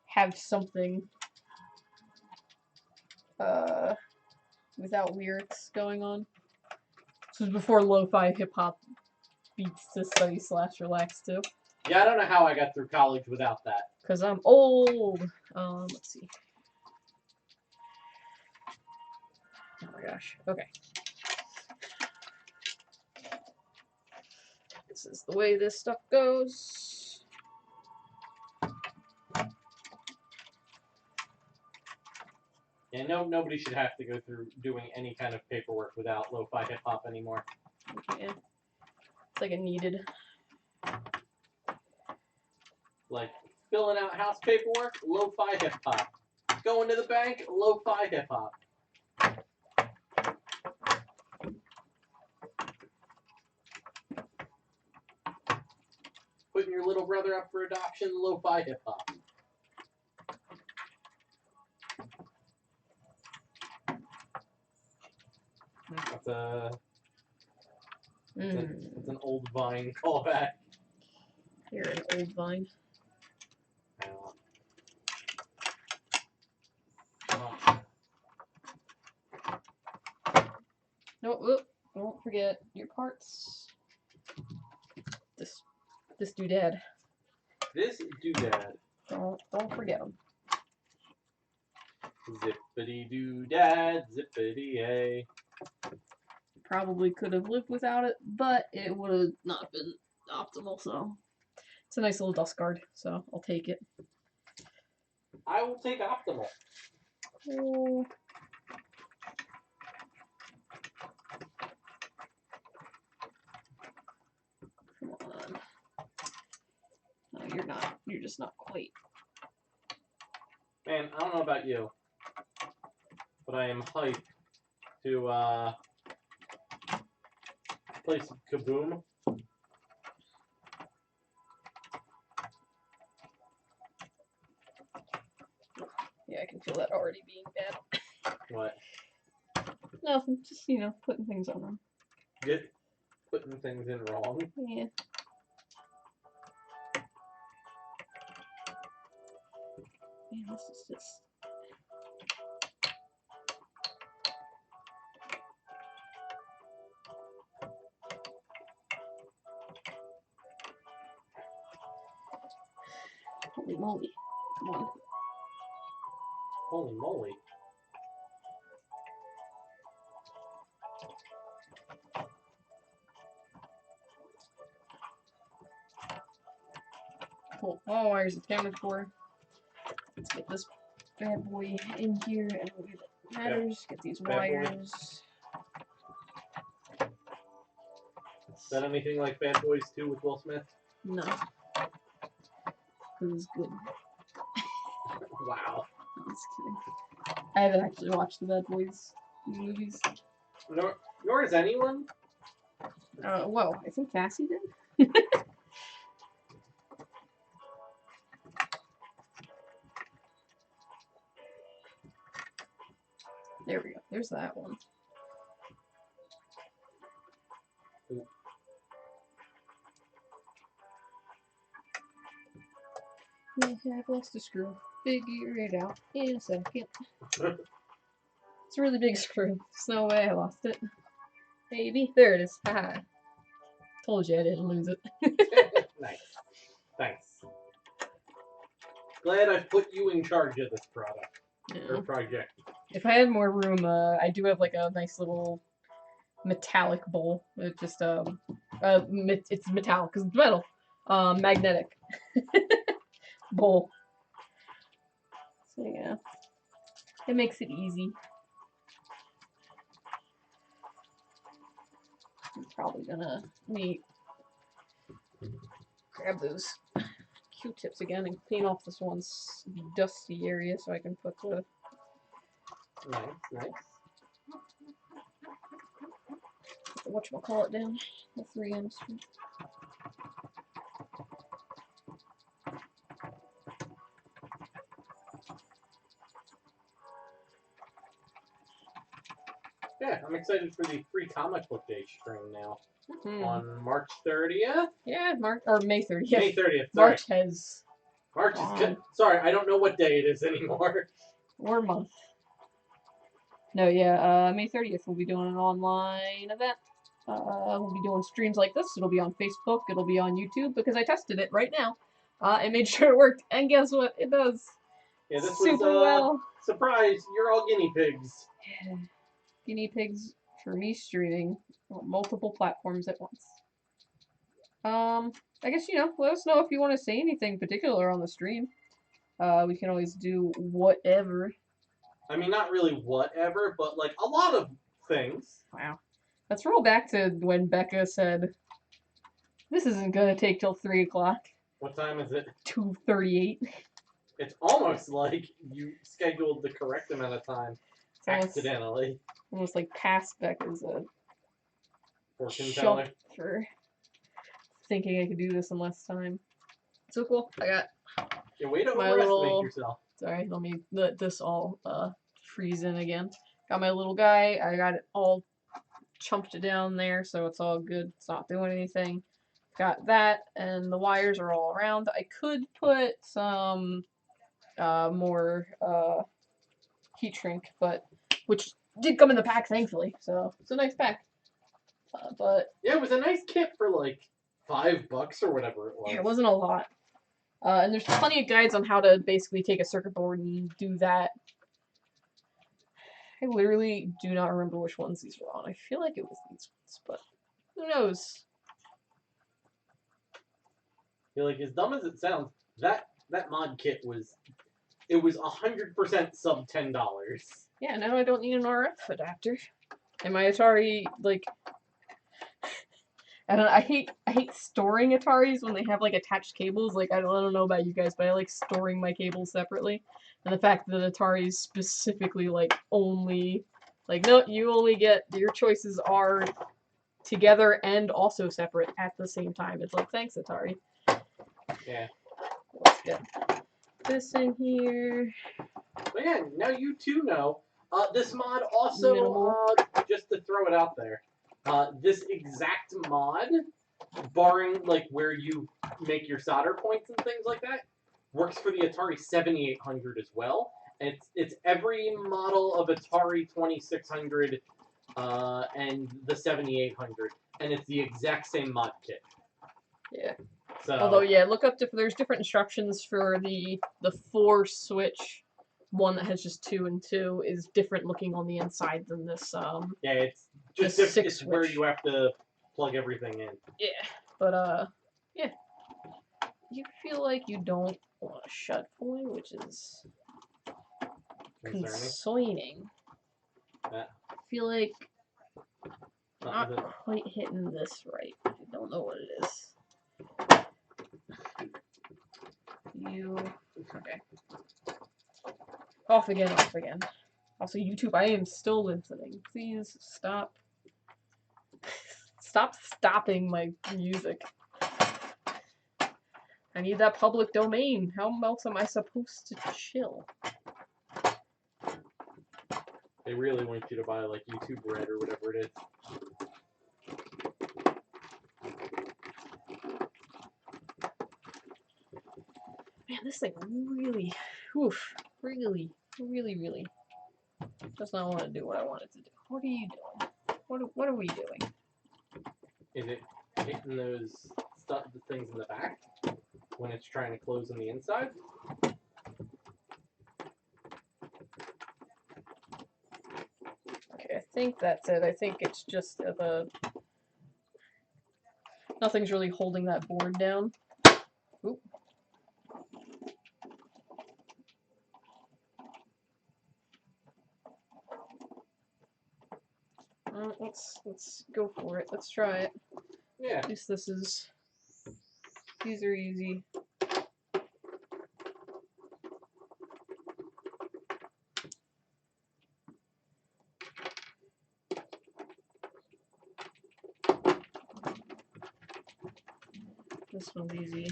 have something without lyrics going on. This was before lo-fi hip-hop beats to study / relax to. Yeah, I don't know how I got through college without that. Because I'm old. Let's see. Oh my gosh. Okay. This is the way this stuff goes. Yeah, nobody should have to go through doing any kind of paperwork without lo-fi hip-hop anymore. Yeah. It's like a needed. Like, filling out house paperwork, lo-fi hip-hop. Going to the bank, lo-fi hip-hop. Putting your little brother up for adoption, lo-fi hip-hop. That's that's an old Vine callback. You're an old Vine. No, whoop, don't forget your parts. This doodad. This doodad. Don't forget them. Zippity doodad, zippity a. Probably could have lived without it, but it would have not been optimal. So it's a nice little dust guard. So I'll take it. I will take optimal. Oh. Come on. No, you're not. You're just not quite. Man, I don't know about you, but I am hyped to play some Kaboom. Yeah, I can feel that already being bad. What? Nothing. Just, putting things on them. Get putting things in wrong. Yeah. Man, this is just... Holy moly. Come on. Holy moly. Cool. All wires accounted for. Let's get this bad boy in here and we'll get it matters. Get these wires. Is that anything like Bad Boys 2 with Will Smith? No. Because it's good. Wow. No, I'm just kidding. I haven't actually watched the Bad Boys movies. Nor is anyone. Whoa, I think Cassie did. There we go. There's that one. Ooh. I've lost a screw. Figure it out in a second. It's a really big screw. There's no way I lost it. Maybe. There it is. Haha. Told you I didn't lose it. Nice. Thanks. Glad I put you in charge of this product. Yeah. Or project. If I had more room, I do have like a nice little metallic bowl. It just it's metallic because it's metal. Magnetic bowl. So yeah, it makes it easy. I'm probably gonna grab those Q-tips again and clean off this one's dusty area so I can put the Nice. whatchamacallit down, the 3Ms. Yeah, I'm excited for the free comic book day stream now. On March 30th? Yeah, May 30th. May 30th, sorry. March has... March is good. Sorry, I don't know what day it is anymore. Or month. No, yeah, May 30th we'll be doing an online event. We'll be doing streams like this. It'll be on Facebook. It'll be on YouTube because I tested it right now. And made sure it worked. And guess what? It does. Yeah, this Super was well. surprise. You're all guinea pigs. Yeah. Guinea pigs for me streaming on multiple platforms at once. I guess, let us know if you want to say anything particular on the stream. We can always do whatever. I mean, not really whatever, but like a lot of things. Wow. Let's roll back to when Becca said, this isn't gonna take till 3 o'clock. What time is it? 2:38. It's almost like you scheduled the correct amount of time accidentally. Almost like past Becca's Fortune teller. jump for thinking I could do this in less time. So cool. I got Yeah, way to my overestimate little- yourself. Sorry, let me let this all freeze in again. Got my little guy. I got it all chumped down there, so it's all good. It's not doing anything. Got that, and the wires are all around. I could put some more heat shrink, which did come in the pack, thankfully. So it's a nice pack. But Yeah, it was a nice kit for like $5 or whatever it was. yeah, it wasn't a lot. And there's plenty of guides on how to basically take a circuit board and do that. I literally do not remember which ones these were on. I feel like it was these ones, but who knows? You're like, as dumb as it sounds, that mod kit was 100% sub $10. Yeah, now I don't need an RF adapter. And my Atari, like, I hate storing Ataris when they have like attached cables. Like, I don't know about you guys, but I like storing my cables separately. And the fact that Ataris specifically like only, like, no, you only get, your choices are together and also separate at the same time. It's like, thanks, Atari. Yeah. Let's get this in here. But yeah, now you too know. This mod also, Minimal. just to throw it out there, this exact mod, barring like where you make your solder points and things like that, works for the Atari 7800 as well. And it's every model of Atari 2600 and the 7800, and it's the exact same mod kit. Yeah. So, Although, yeah, look up there's different instructions for the 4 switch. One that has just 2 and 2 is different looking on the inside than this. yeah, it's just the it's where 6-switch. you have to plug everything in. Yeah, but yeah. You feel like you don't want a shut point, which is Concerning. concerning. Yeah. I feel like Not not quite hitting this right. I don't know what it is. Okay. Off again, off again. Also, YouTube, I am still listening. Please stop. Stop stopping my music. I need that public domain. How else am I supposed to chill? They really want you to buy like YouTube Red or whatever it is. Man, this thing really, really does not want to do what I want it to do. What are you doing? What are we doing? Is it hitting those the things in the back when it's trying to close on the inside? Okay, I think that's it. I think it's just nothing's really holding that board down. Oop. Let's go for it. Let's try it. Yeah. At least these are easy. This one's easy.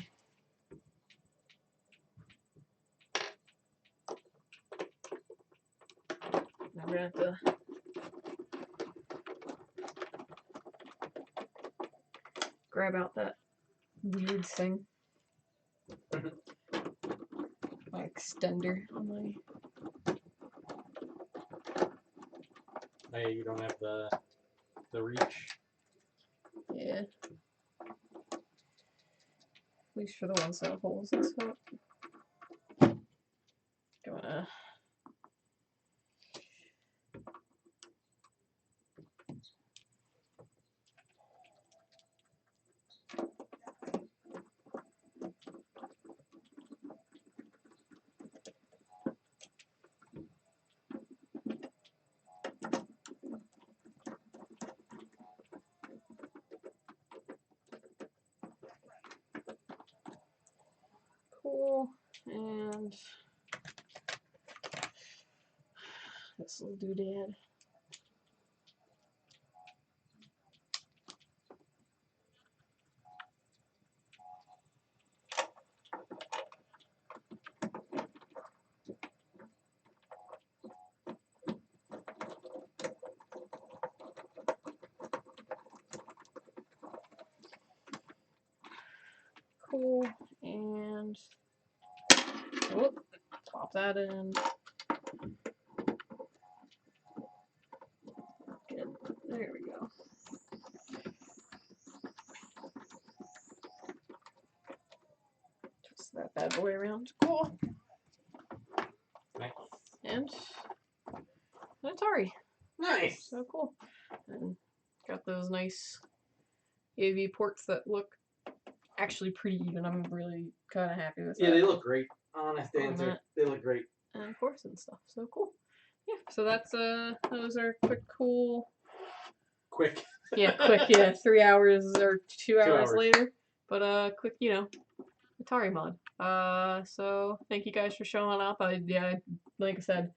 Now we're gonna have to grab out that weird thing. My extender on my Hey, you don't have the reach. Yeah. At least for the ones that have holes and stuff. Gonna. Cool. And this little doodad. Cool. And whoop, pop that in. Good. There we go. Twist that bad boy around. Cool. Nice. And an Atari. Nice. So cool. And got those nice AV ports that look actually pretty even. I'm really kind of happy with that. Yeah, they look great. Honest On answer. that. They look great. And ports and stuff. So cool. Yeah. So that's those are quick, cool. Quick. Yeah, quick. Yeah, 3 hours or 2 hours hours. later. But quick, you know, Atari mod. So thank you guys for showing up. Yeah, like I said,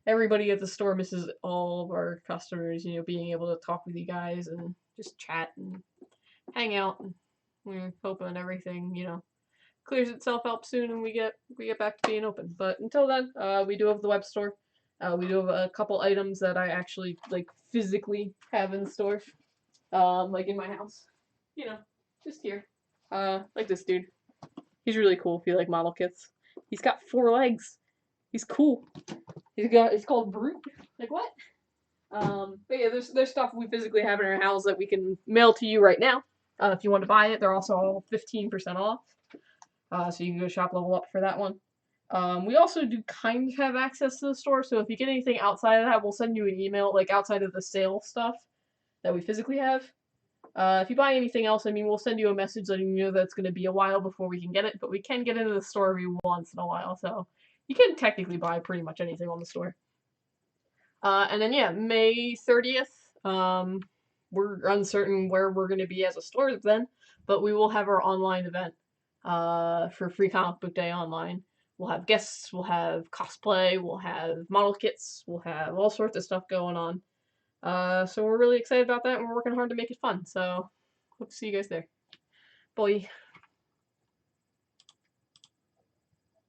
everybody at the store misses all of our customers. You know, being able to talk with you guys and just chat and hang out. And we're hoping everything, you know, clears itself up soon and we get back to being open. But until then, we do have the web store. We do have a couple items that I actually like physically have in the store, like in my house. You know, just here. Like this dude. He's really cool if you like model kits. He's got 4 legs. He's cool. He's called Brute. Like what? But yeah, there's stuff we physically have in our house that we can mail to you right now. If you want to buy it, they're also all 15% off. So you can go shop Level Up for that one. We also do kind of have access to the store, so if you get anything outside of that, we'll send you an email, like outside of the sale stuff that we physically have. If you buy anything else, I mean, we'll send you a message letting you know that it's going to be a while before we can get it, but we can get into the store every once in a while, so you can technically buy pretty much anything on the store. And then, yeah, May 30th, we're uncertain where we're going to be as a store then, but we will have our online event for Free Comic Book Day online. We'll have guests, we'll have cosplay, we'll have model kits, we'll have all sorts of stuff going on. So we're really excited about that, and we're working hard to make it fun. So hope to see you guys there. Bye.